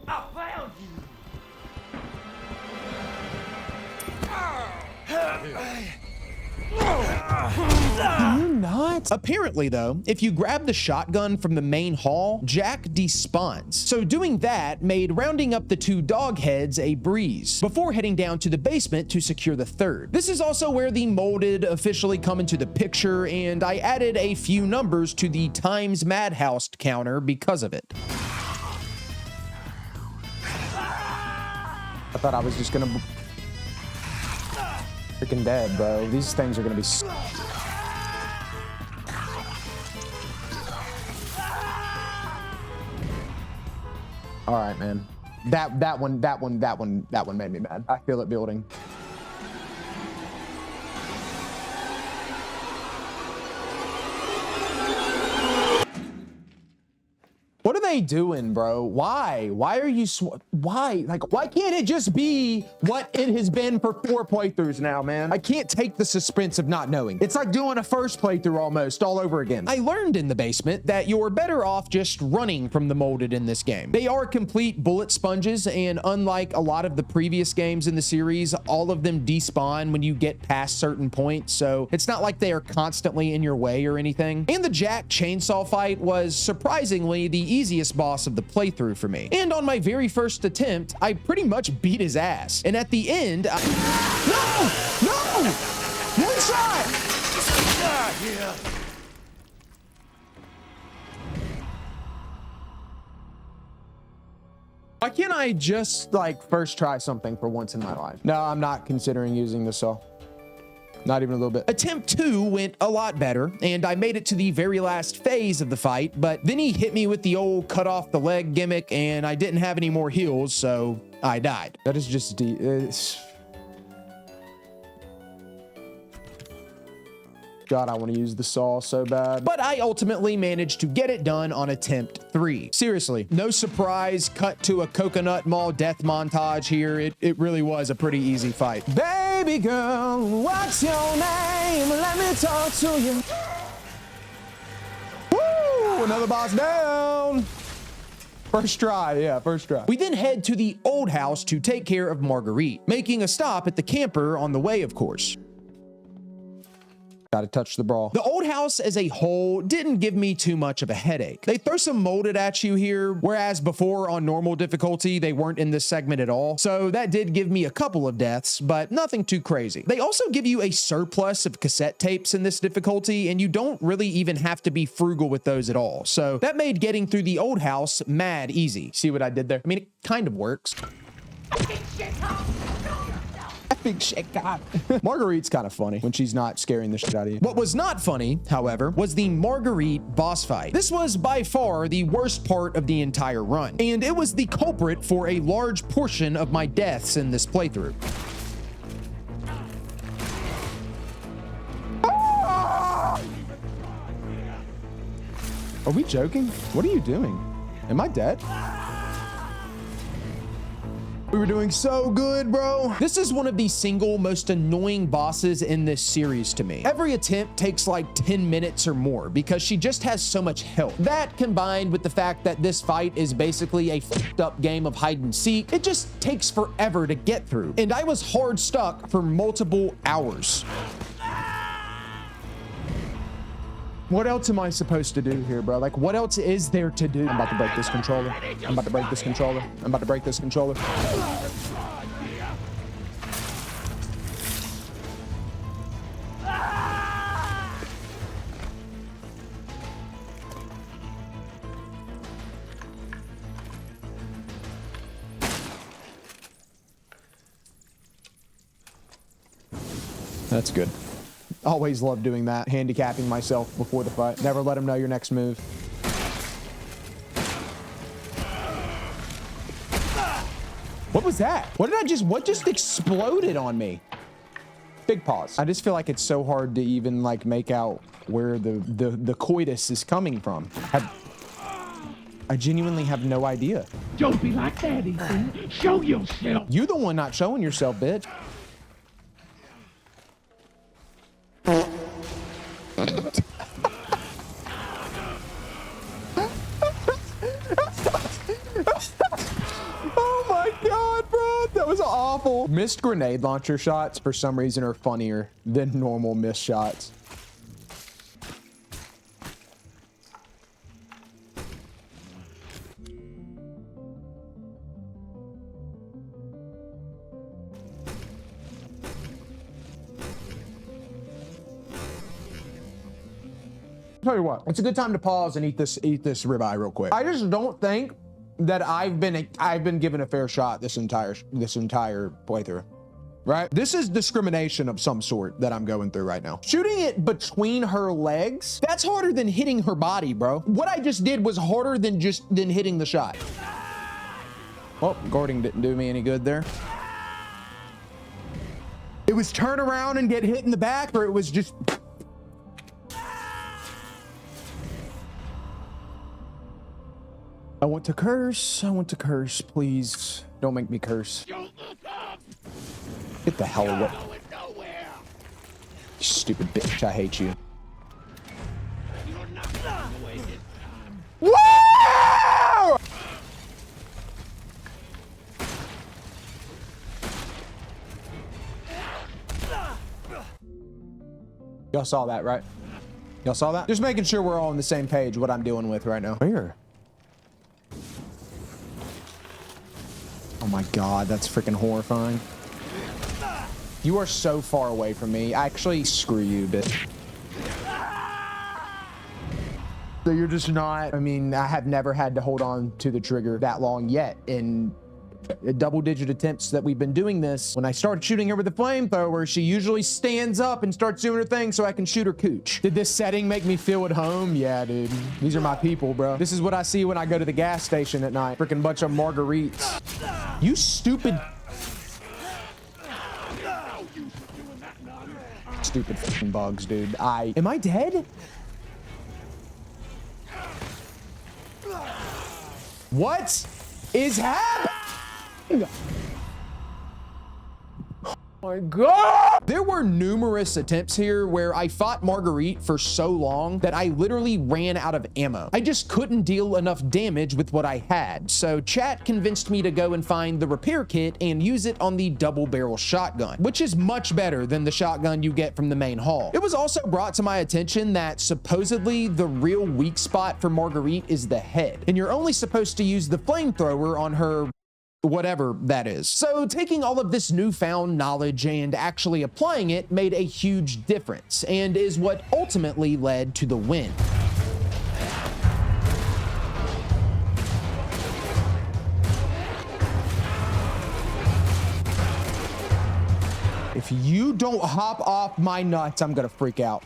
I found you. Are you nuts? Apparently though, if you grab the shotgun from the main hall, Jack despawns. So doing that made rounding up the two dog heads a breeze, before heading down to the basement to secure the third. This is also where the molded officially come into the picture, and I added a few numbers to the times Madhouse counter because of it. I thought I was just gonna freaking dead, bro. These things are gonna be all right, man. That one made me mad. I feel it building. What are they doing, bro? Why? Why are you why? Like, why can't it just be what it has been for 4 playthroughs now, man? I can't take the suspense of not knowing. It's like doing a first playthrough almost all over again. I learned in the basement that you're better off just running from the molded in this game. They are complete bullet sponges, and unlike a lot of the previous games in the series, all of them despawn when you get past certain points, so it's not like they are constantly in your way or anything. And the Jack chainsaw fight was surprisingly the easiest boss of the playthrough for me. And on my very first attempt, I pretty much beat his ass. And at the end, No! One shot! Why can't I just, like, first try something for once in my life? No, I'm not considering using the saw. Not even a little bit. Attempt 2 went a lot better, and I made it to the very last phase of the fight, but then he hit me with the old cut off the leg gimmick, and I didn't have any more heals, so I died. That is just God, I want to use the saw so bad. But I ultimately managed to get it done on attempt 3. Seriously, no surprise cut to a coconut mall death montage here. It really was a pretty easy fight. Baby girl, what's your name? Let me talk to you. Woo! Another boss down. First try, yeah, first try. We then head to the old house to take care of Margarite, making a stop at the camper on the way, of course. Gotta touch the brawl. The old house as a whole didn't give me too much of a headache. They throw some molded at you here, whereas before on normal difficulty, they weren't in this segment at all. So that did give me a couple of deaths, but nothing too crazy. They also give you a surplus of cassette tapes in this difficulty, and you don't really even have to be frugal with those at all. So that made getting through the old house mad easy. See what I did there? I mean, it kind of works. Big shit god. Margarite's kind of funny when she's not scaring the shit out of you. What was not funny, however, was the Margarite boss fight. This was by far the worst part of the entire run, and it was the culprit for a large portion of my deaths in this playthrough. Are we joking? What are you doing? Am I dead? We were doing so good, bro. This is one of the single most annoying bosses in this series to me. Every attempt takes like 10 minutes or more because she just has so much health. That combined with the fact that this fight is basically a fucked up game of hide and seek, it just takes forever to get through. And I was hard stuck for multiple hours. What else am I supposed to do here, bro? Like, what else is there to do? I'm about to break this controller. I'm about to break this controller. I'm about to break this controller. That's good. Always love doing that, handicapping myself before the fight. Never let him know your next move. What was that? What just exploded on me? Big pause. I just feel like it's so hard to even like make out where the coitus is coming from. I genuinely have no idea. Don't be like that, Ethan. Show yourself. You the one not showing yourself, bitch. Oh my god, bro, that was awful. Missed grenade launcher shots for some reason are funnier than normal missed shots. Tell you what, it's a good time to pause and eat this ribeye real quick. I just don't think that I've been given a fair shot this entire playthrough, right? This is discrimination of some sort that I'm going through right now. Shooting it between her legs, that's harder than hitting her body, bro. What I just did was harder than hitting the shot. Oh, Gordon didn't do me any good there. It was turn around and get hit in the back, or it was just. I want to curse, please. Don't make me curse. Get the hell away. Stupid bitch, I hate you. Whoa! Y'all saw that, right? Y'all saw that? Just making sure we're all on the same page what I'm dealing with right now. Where? Oh my god, that's freaking horrifying. You are so far away from me. Actually, screw you, bitch. So you're just not, I mean, I have never had to hold on to the trigger that long yet. In double-digit attempts that we've been doing this, when I started shooting her with the flamethrower, she usually stands up and starts doing her thing so I can shoot her cooch. Did this setting make me feel at home? Yeah, dude. These are my people, bro. This is what I see when I go to the gas station at night. Freaking bunch of Margarites. You stupid. Stupid fucking bugs, dude. Am I dead? What is happening? Oh my god! There were numerous attempts here where I fought Margarite for so long that I literally ran out of ammo. I just couldn't deal enough damage with what I had. So chat convinced me to go and find the repair kit and use it on the double barrel shotgun, which is much better than the shotgun you get from the main hall. It was also brought to my attention that supposedly the real weak spot for Margarite is the head, and you're only supposed to use the flamethrower on her whatever that is. So taking all of this newfound knowledge and actually applying it made a huge difference and is what ultimately led to the win. you don't hop off my nuts, I'm gonna freak out.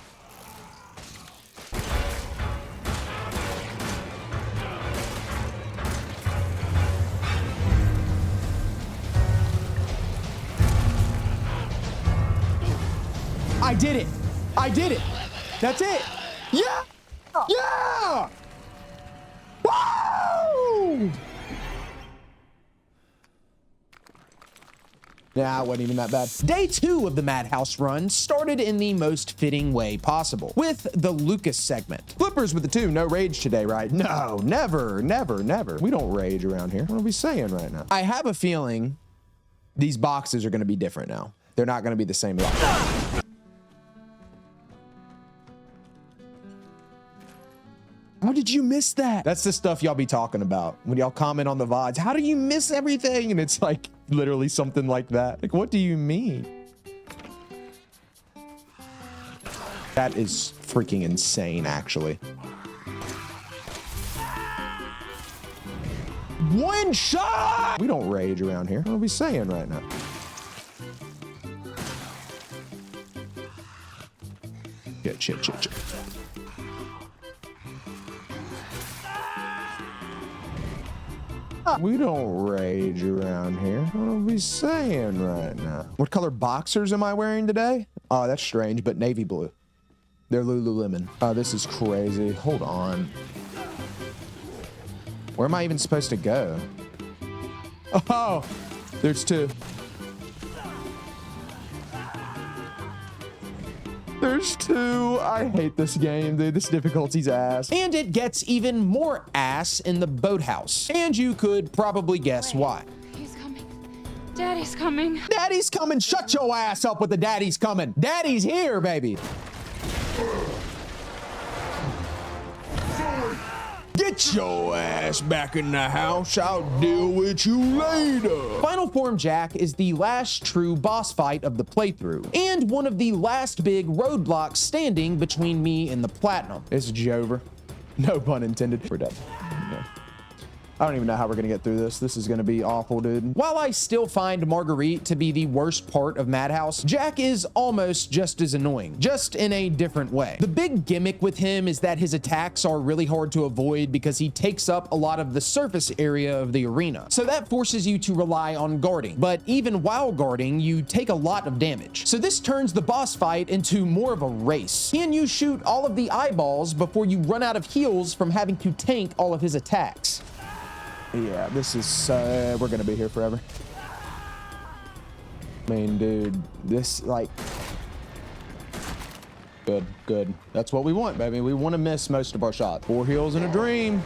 I did it. I did it. That's it. Yeah. Yeah. Woo! Nah, it wasn't even that bad. Day 2 of the Madhouse run started in the most fitting way possible, with the Lucas segment. Flippers with the 2, no rage today, right? No, never, never, never. We don't rage around here. What are we saying right now? I have a feeling these boxes are gonna be different now. They're not gonna be the same box. How did you miss that? That's the stuff y'all be talking about when y'all comment on the VODs. How do you miss everything? And it's like literally something like that. Like, what do you mean? That is freaking insane, actually. One shot! We don't rage around here. What are we saying right now? Shit. We don't rage around here. What are we saying right now? What color boxers am I wearing today? Oh, that's strange, but navy blue. They're Lululemon. Oh, this is crazy. Hold on. Where am I even supposed to go? Oh, there's 2. There's 2. I hate this game, dude. This difficulty's ass. And it gets even more ass in the boathouse. And you could probably guess why. He's coming. Daddy's coming. Daddy's coming. Shut your ass up with the daddy's coming. Daddy's here, baby. Get your ass back in the house. I'll deal with you later. Final Form Jack is the last true boss fight of the playthrough, and one of the last big roadblocks standing between me and the platinum. It's over. No pun intended. We're dead. No. I don't even know how we're gonna get through this. This is gonna be awful, dude. While I still find Margarite to be the worst part of Madhouse, Jack is almost just as annoying, just in a different way. The big gimmick with him is that his attacks are really hard to avoid because he takes up a lot of the surface area of the arena. So that forces you to rely on guarding. But even while guarding, you take a lot of damage. So this turns the boss fight into more of a race. Can you shoot all of the eyeballs before you run out of heals from having to tank all of his attacks? Yeah, this is, we're gonna be here forever. I mean, dude, this, like, good. That's what we want, baby. We want to miss most of our shots. 4 heals in a dream.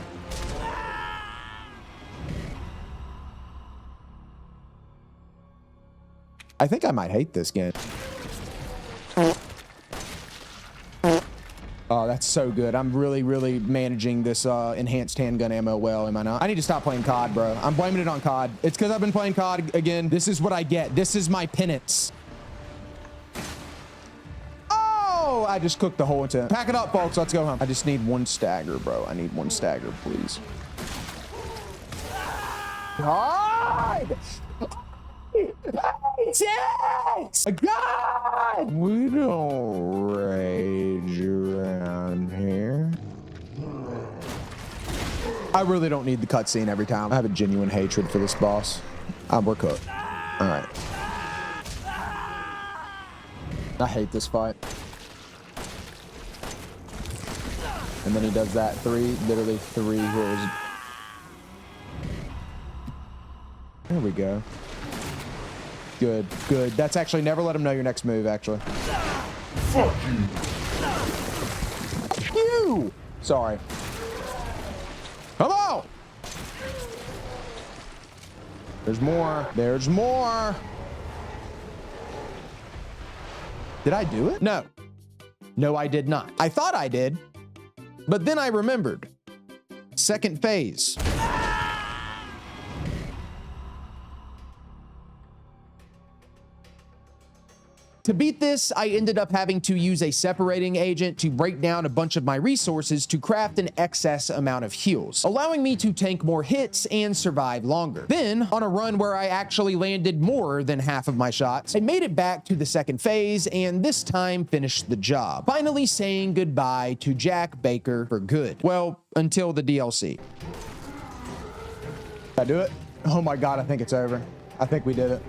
I think I might hate this game. Oh, that's so good. I'm really managing this enhanced handgun ammo well, am I not? I need to stop playing COD, bro. I'm blaming it on COD. It's because I've been playing COD again. This is what I get. This is my penance. Oh, I just cooked the whole intent. Pack it up, folks. Let's go home. I just need 1 stagger, bro. I need 1 stagger, please. God! Outtakes! God! We don't rage around here. I really don't need the cutscene every time. I have a genuine hatred for this boss. We're cooked. All right. I hate this fight. And then he does that literally 3 heals. There we go. Good. That's actually, never let him know your next move, actually. Fuck you! Sorry. Come on! There's more. There's more. Did I do it? No. No, I did not. I thought I did, but then I remembered. Second phase. To beat this, I ended up having to use a separating agent to break down a bunch of my resources to craft an excess amount of heals, allowing me to tank more hits and survive longer. Then, on a run where I actually landed more than half of my shots, I made it back to the second phase and this time finished the job, finally saying goodbye to Jack Baker for good. Well, until the DLC. Did I do it? Oh my God, I think it's over. I think we did it.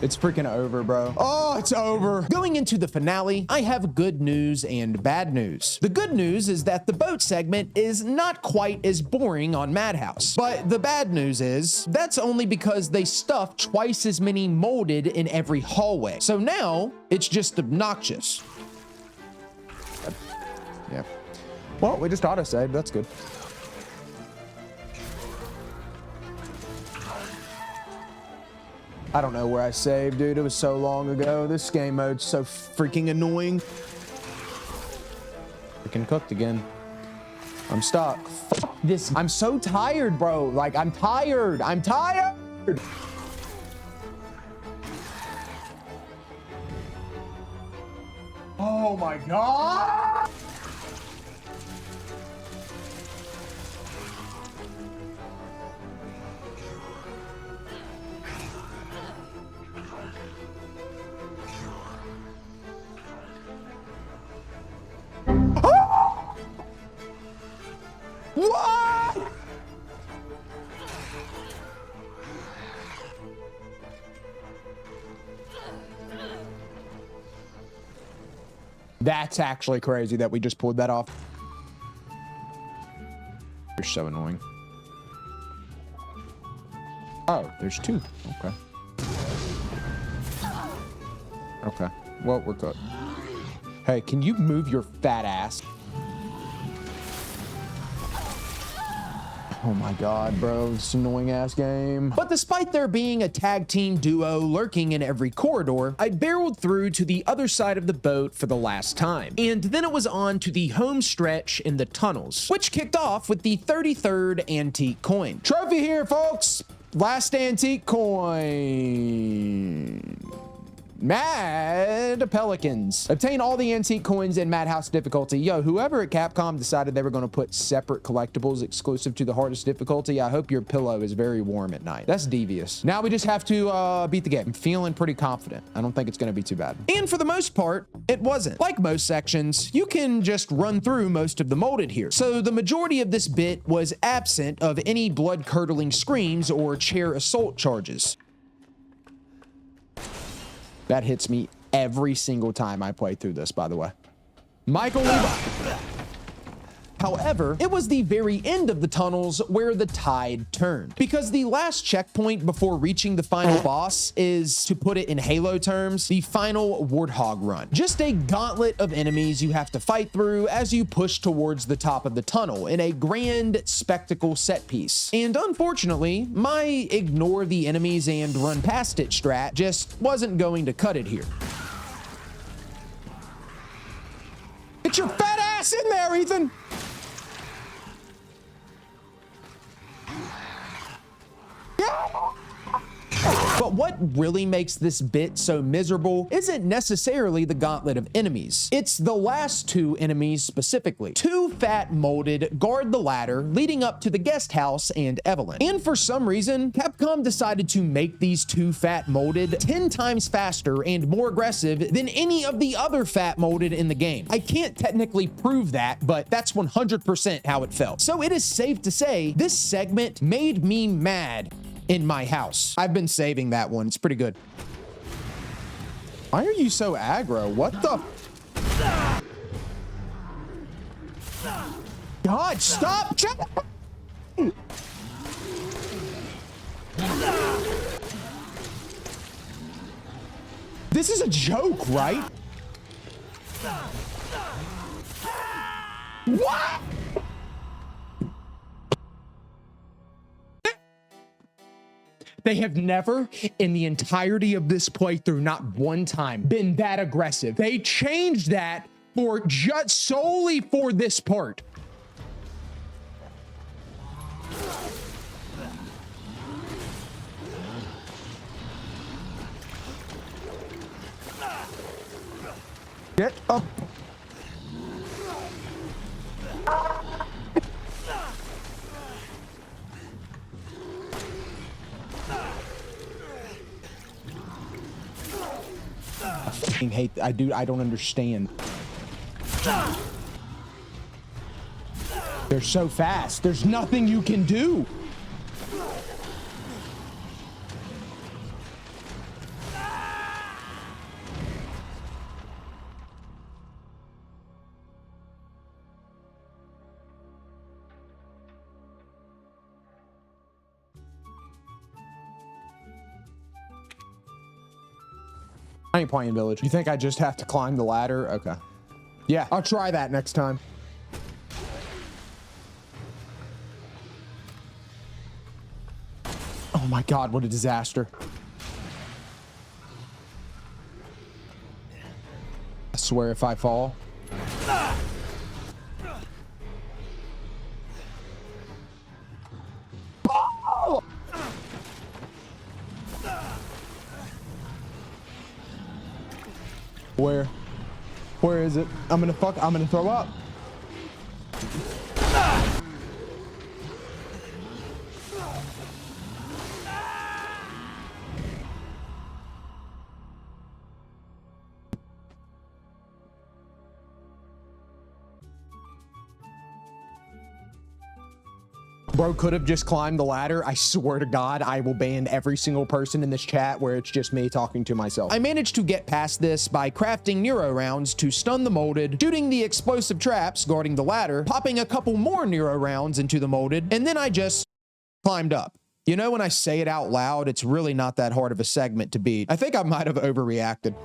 It's freaking over, bro. Oh, it's over. Going into the finale, I have good news and bad news. The good news is that the boat segment is not quite as boring on Madhouse. But the bad news is that's only because they stuffed twice as many molded in every hallway. So now it's just obnoxious. Yeah. Well, we just auto-saved. That's good. I don't know where I saved, dude. It was so long ago. This game mode's so freaking annoying. Freaking cooked again. I'm stuck. Fuck this. I'm so tired, bro. Like, I'm tired. I'm tired. Oh my God. What? That's actually crazy that we just pulled that off. You're so annoying. Oh, there's two. Okay. Okay. Well, we're good. Hey, can you move your fat ass? Oh my God, bro, this annoying ass game. But despite there being a tag team duo lurking in every corridor, I barreled through to the other side of the boat for the last time. And then it was on to the home stretch in the tunnels, which kicked off with the 33rd antique coin. Trophy here, folks. Last antique coin. Mad Pelicans. Obtain all the antique coins in Madhouse difficulty. Yo, whoever at Capcom decided they were going to put separate collectibles exclusive to the hardest difficulty, I hope your pillow is very warm at night. That's devious. Now we just have to beat the game. I'm feeling pretty confident. I don't think it's going to be too bad. And for the most part, it wasn't. Like most sections, you can just run through most of the molded here. So the majority of this bit was absent of any blood-curdling screams or chair assault charges. That hits me every single time I play through this, by the way. Michael Levi. However, it was the very end of the tunnels where the tide turned, because the last checkpoint before reaching the final boss is, to put it in Halo terms, the final Warthog run. Just a gauntlet of enemies you have to fight through as you push towards the top of the tunnel in a grand spectacle set piece. And unfortunately, my ignore the enemies and run past it strat just wasn't going to cut it here. Get your fat ass in there, Ethan! But what really makes this bit so miserable isn't necessarily the gauntlet of enemies. It's the last two enemies specifically. Two fat molded guard the ladder leading up to the guest house and Evelyn. And for some reason, Capcom decided to make these two fat molded 10 times faster and more aggressive than any of the other fat molded in the game. I can't technically prove that, but that's 100% how it felt. So it is safe to say this segment made me mad in my house. I've been saving that one. It's pretty good. Why are you so aggro? What the? God, stop! This is a joke, right? What? They have never, in the entirety of this playthrough, not one time, been that aggressive. They changed that for just solely for this part. I don't understand. They're so fast. There's nothing you can do. I ain't playing Village. You think I just have to climb the ladder? Okay. Yeah, I'll try that next time. Oh my God, what a disaster. I swear if I fall. Oh! Where is it? I'm gonna throw up. Bro could have just climbed the ladder. I swear to God, I will ban every single person in this chat where it's just me talking to myself. I managed to get past this by crafting Neuro rounds to stun the molded, shooting the explosive traps guarding the ladder, popping a couple more Neuro rounds into the molded, and then I just climbed up. You know, when I say it out loud, it's really not that hard of a segment to beat. I think I might have overreacted.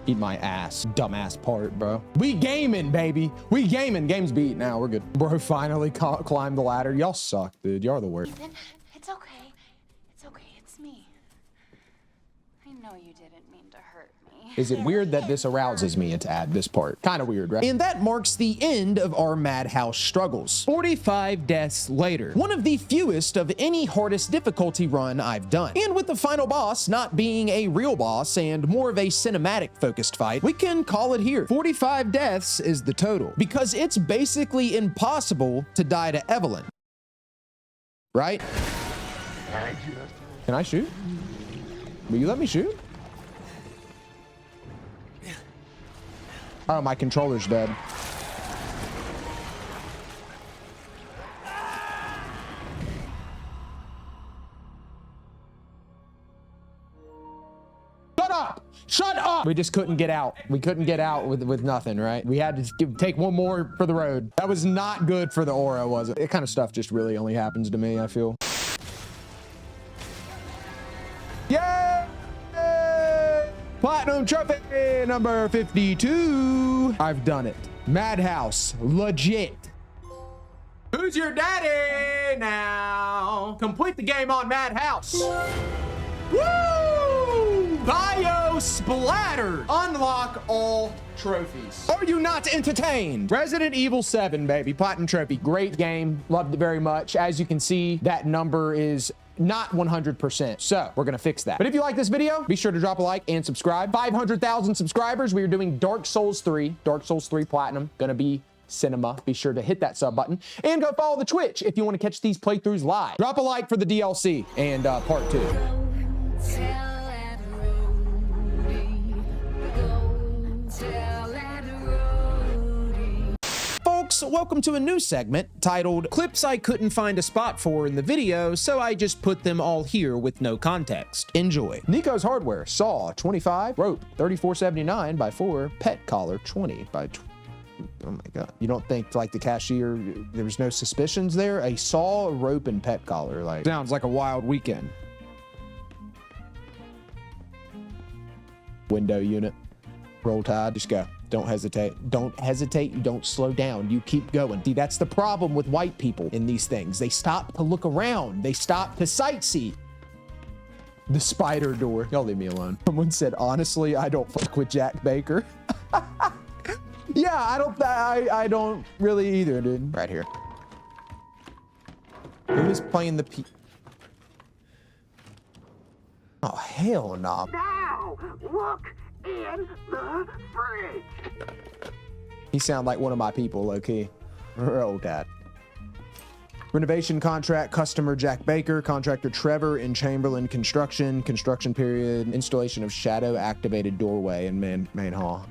Eat my ass, dumbass part, bro. We gaming, baby. We gaming. Game's beat now. We're good. Bro finally climbed the ladder. Y'all suck, dude. Y'all the worst. Ethan, it's okay. It's okay. It's me. I know you didn't mean to hurt me. Is it weird that this arouses me to add this part? Kind of weird, right? And that marks the end of our Madhouse struggles. 45 deaths later. One of the fewest of any hardest difficulty run I've done. And with the final boss not being a real boss and more of a cinematic focused fight, we can call it here. 45 deaths is the total because it's basically impossible to die to Evelyn. Right? Can I shoot? Will you let me shoot? Oh, my controller's dead. Shut up! Shut up! We just couldn't get out. We couldn't get out with nothing, right? We had to take one more for the road. That was not good for the aura, was it? That kind of stuff just really only happens to me, I feel. Yay! Platinum trophy number 52. I've done it. Madhouse, legit. Who's your daddy now? Complete the game on Madhouse. Woo! Bio splatter. Unlock all trophies. Are you not entertained? Resident Evil 7, baby. Platinum trophy. Great game. Loved it very much. As you can see, that number is not 100%. So we're gonna fix that. But if you like this video, be sure to drop a like and subscribe. 500,000 subscribers. We are doing Dark Souls 3. Dark Souls 3 Platinum. Gonna be cinema. Be sure to hit that sub button and go follow the Twitch if you want to catch these playthroughs live. Drop a like for the DLC and part 2. Folks, welcome to a new segment titled Clips I Couldn't Find a Spot For in the Video, so I just put them all here with no context. Enjoy. Nico's Hardware, saw 25, rope 34.79 by 4, pet collar 20 by 20. Oh my God. You don't think like the cashier, there was no suspicions there? A saw, a rope, and pet collar. Like, sounds like a wild weekend. Window unit. Roll Tide. Just go. Don't hesitate. Don't hesitate. Don't slow down. You keep going. See, that's the problem with white people in these things. They stop to look around. They stop to sightsee. The spider door. Y'all leave me alone. Someone said, honestly, I don't fuck with Jack Baker. Yeah, I don't really either, dude. Right here. Who is playing the Oh, hell no. Now, look in the fridge. He sound like one of my people, low-key. Roll Tide. Renovation contract, customer Jack Baker, contractor Trevor in Chamberlain Construction, construction period, installation of shadow activated doorway in main hall.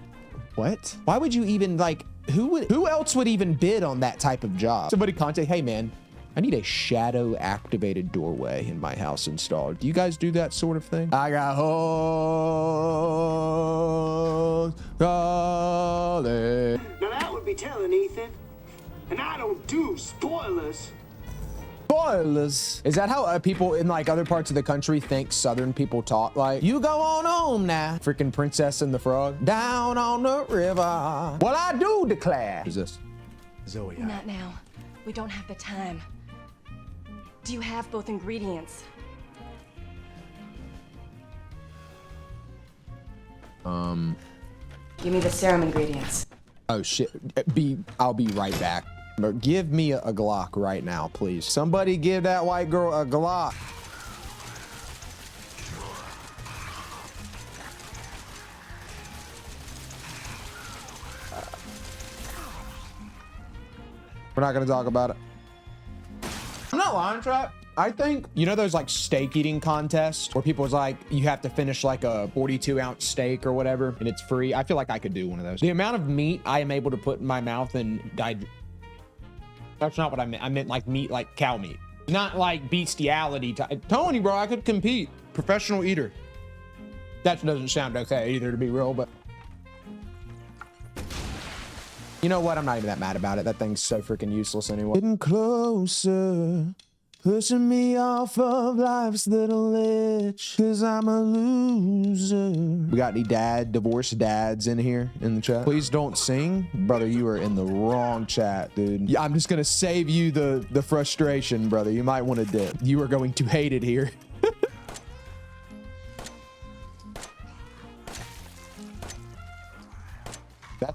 What? Why would you even like, who else would even bid on that type of job? Somebody contact, hey man, I need a shadow activated doorway in my house installed. Do you guys do that sort of thing? I got hoes calling. Now that would be telling, Ethan. And I don't do spoilers. Spoilers. Is that how people in like other parts of the country think Southern people talk? Like, you go on home now. Freaking Princess and the Frog. Down on the river. Well, I do declare. Who's this? Zoe. Not now. We don't have the time. Do you have both ingredients? Give me the serum ingredients. Oh shit. I'll be right back. But give me a Glock right now, please. Somebody give that white girl a Glock. We're not gonna talk about it. I'm not lying, Trap. I think, you know those like steak eating contests where people's like, you have to finish like a 42-ounce steak or whatever and it's free? I feel like I could do one of those. The amount of meat I am able to put in my mouth and that's not what I meant. I meant like meat, like cow meat. Not like bestiality. Tony, bro, I could compete. Professional eater. That doesn't sound okay either, to be real, but you know what? I'm not even that mad about it. That thing's so freaking useless anyway. Getting closer, pushing me off of life's little ledge, 'cause I'm a loser. We got any divorced dads in here in the chat? Please don't sing. Brother, you are in the wrong chat, dude. Yeah, I'm just gonna save you the frustration, brother. You might want to dip. You are going to hate it here.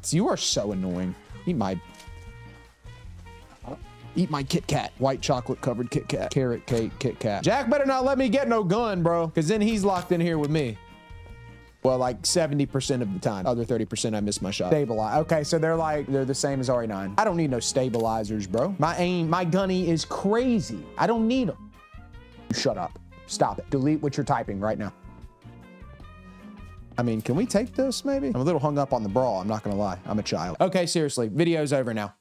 You are so annoying. Eat my Kit Kat. White chocolate covered Kit Kat. Carrot cake Kit Kat. Jack better not let me get no gun, bro, because then he's locked in here with me. Well, like 70% of the time. Other 30% I miss my shot. Stabilize. Okay, so they're the same as RE9. I don't need no stabilizers, bro. My gunny is crazy. I don't need them. Shut up. Stop it. Delete what you're typing right now. I mean, can we take this maybe? I'm a little hung up on the brawl. I'm not gonna lie. I'm a child. Okay, seriously, video's over now.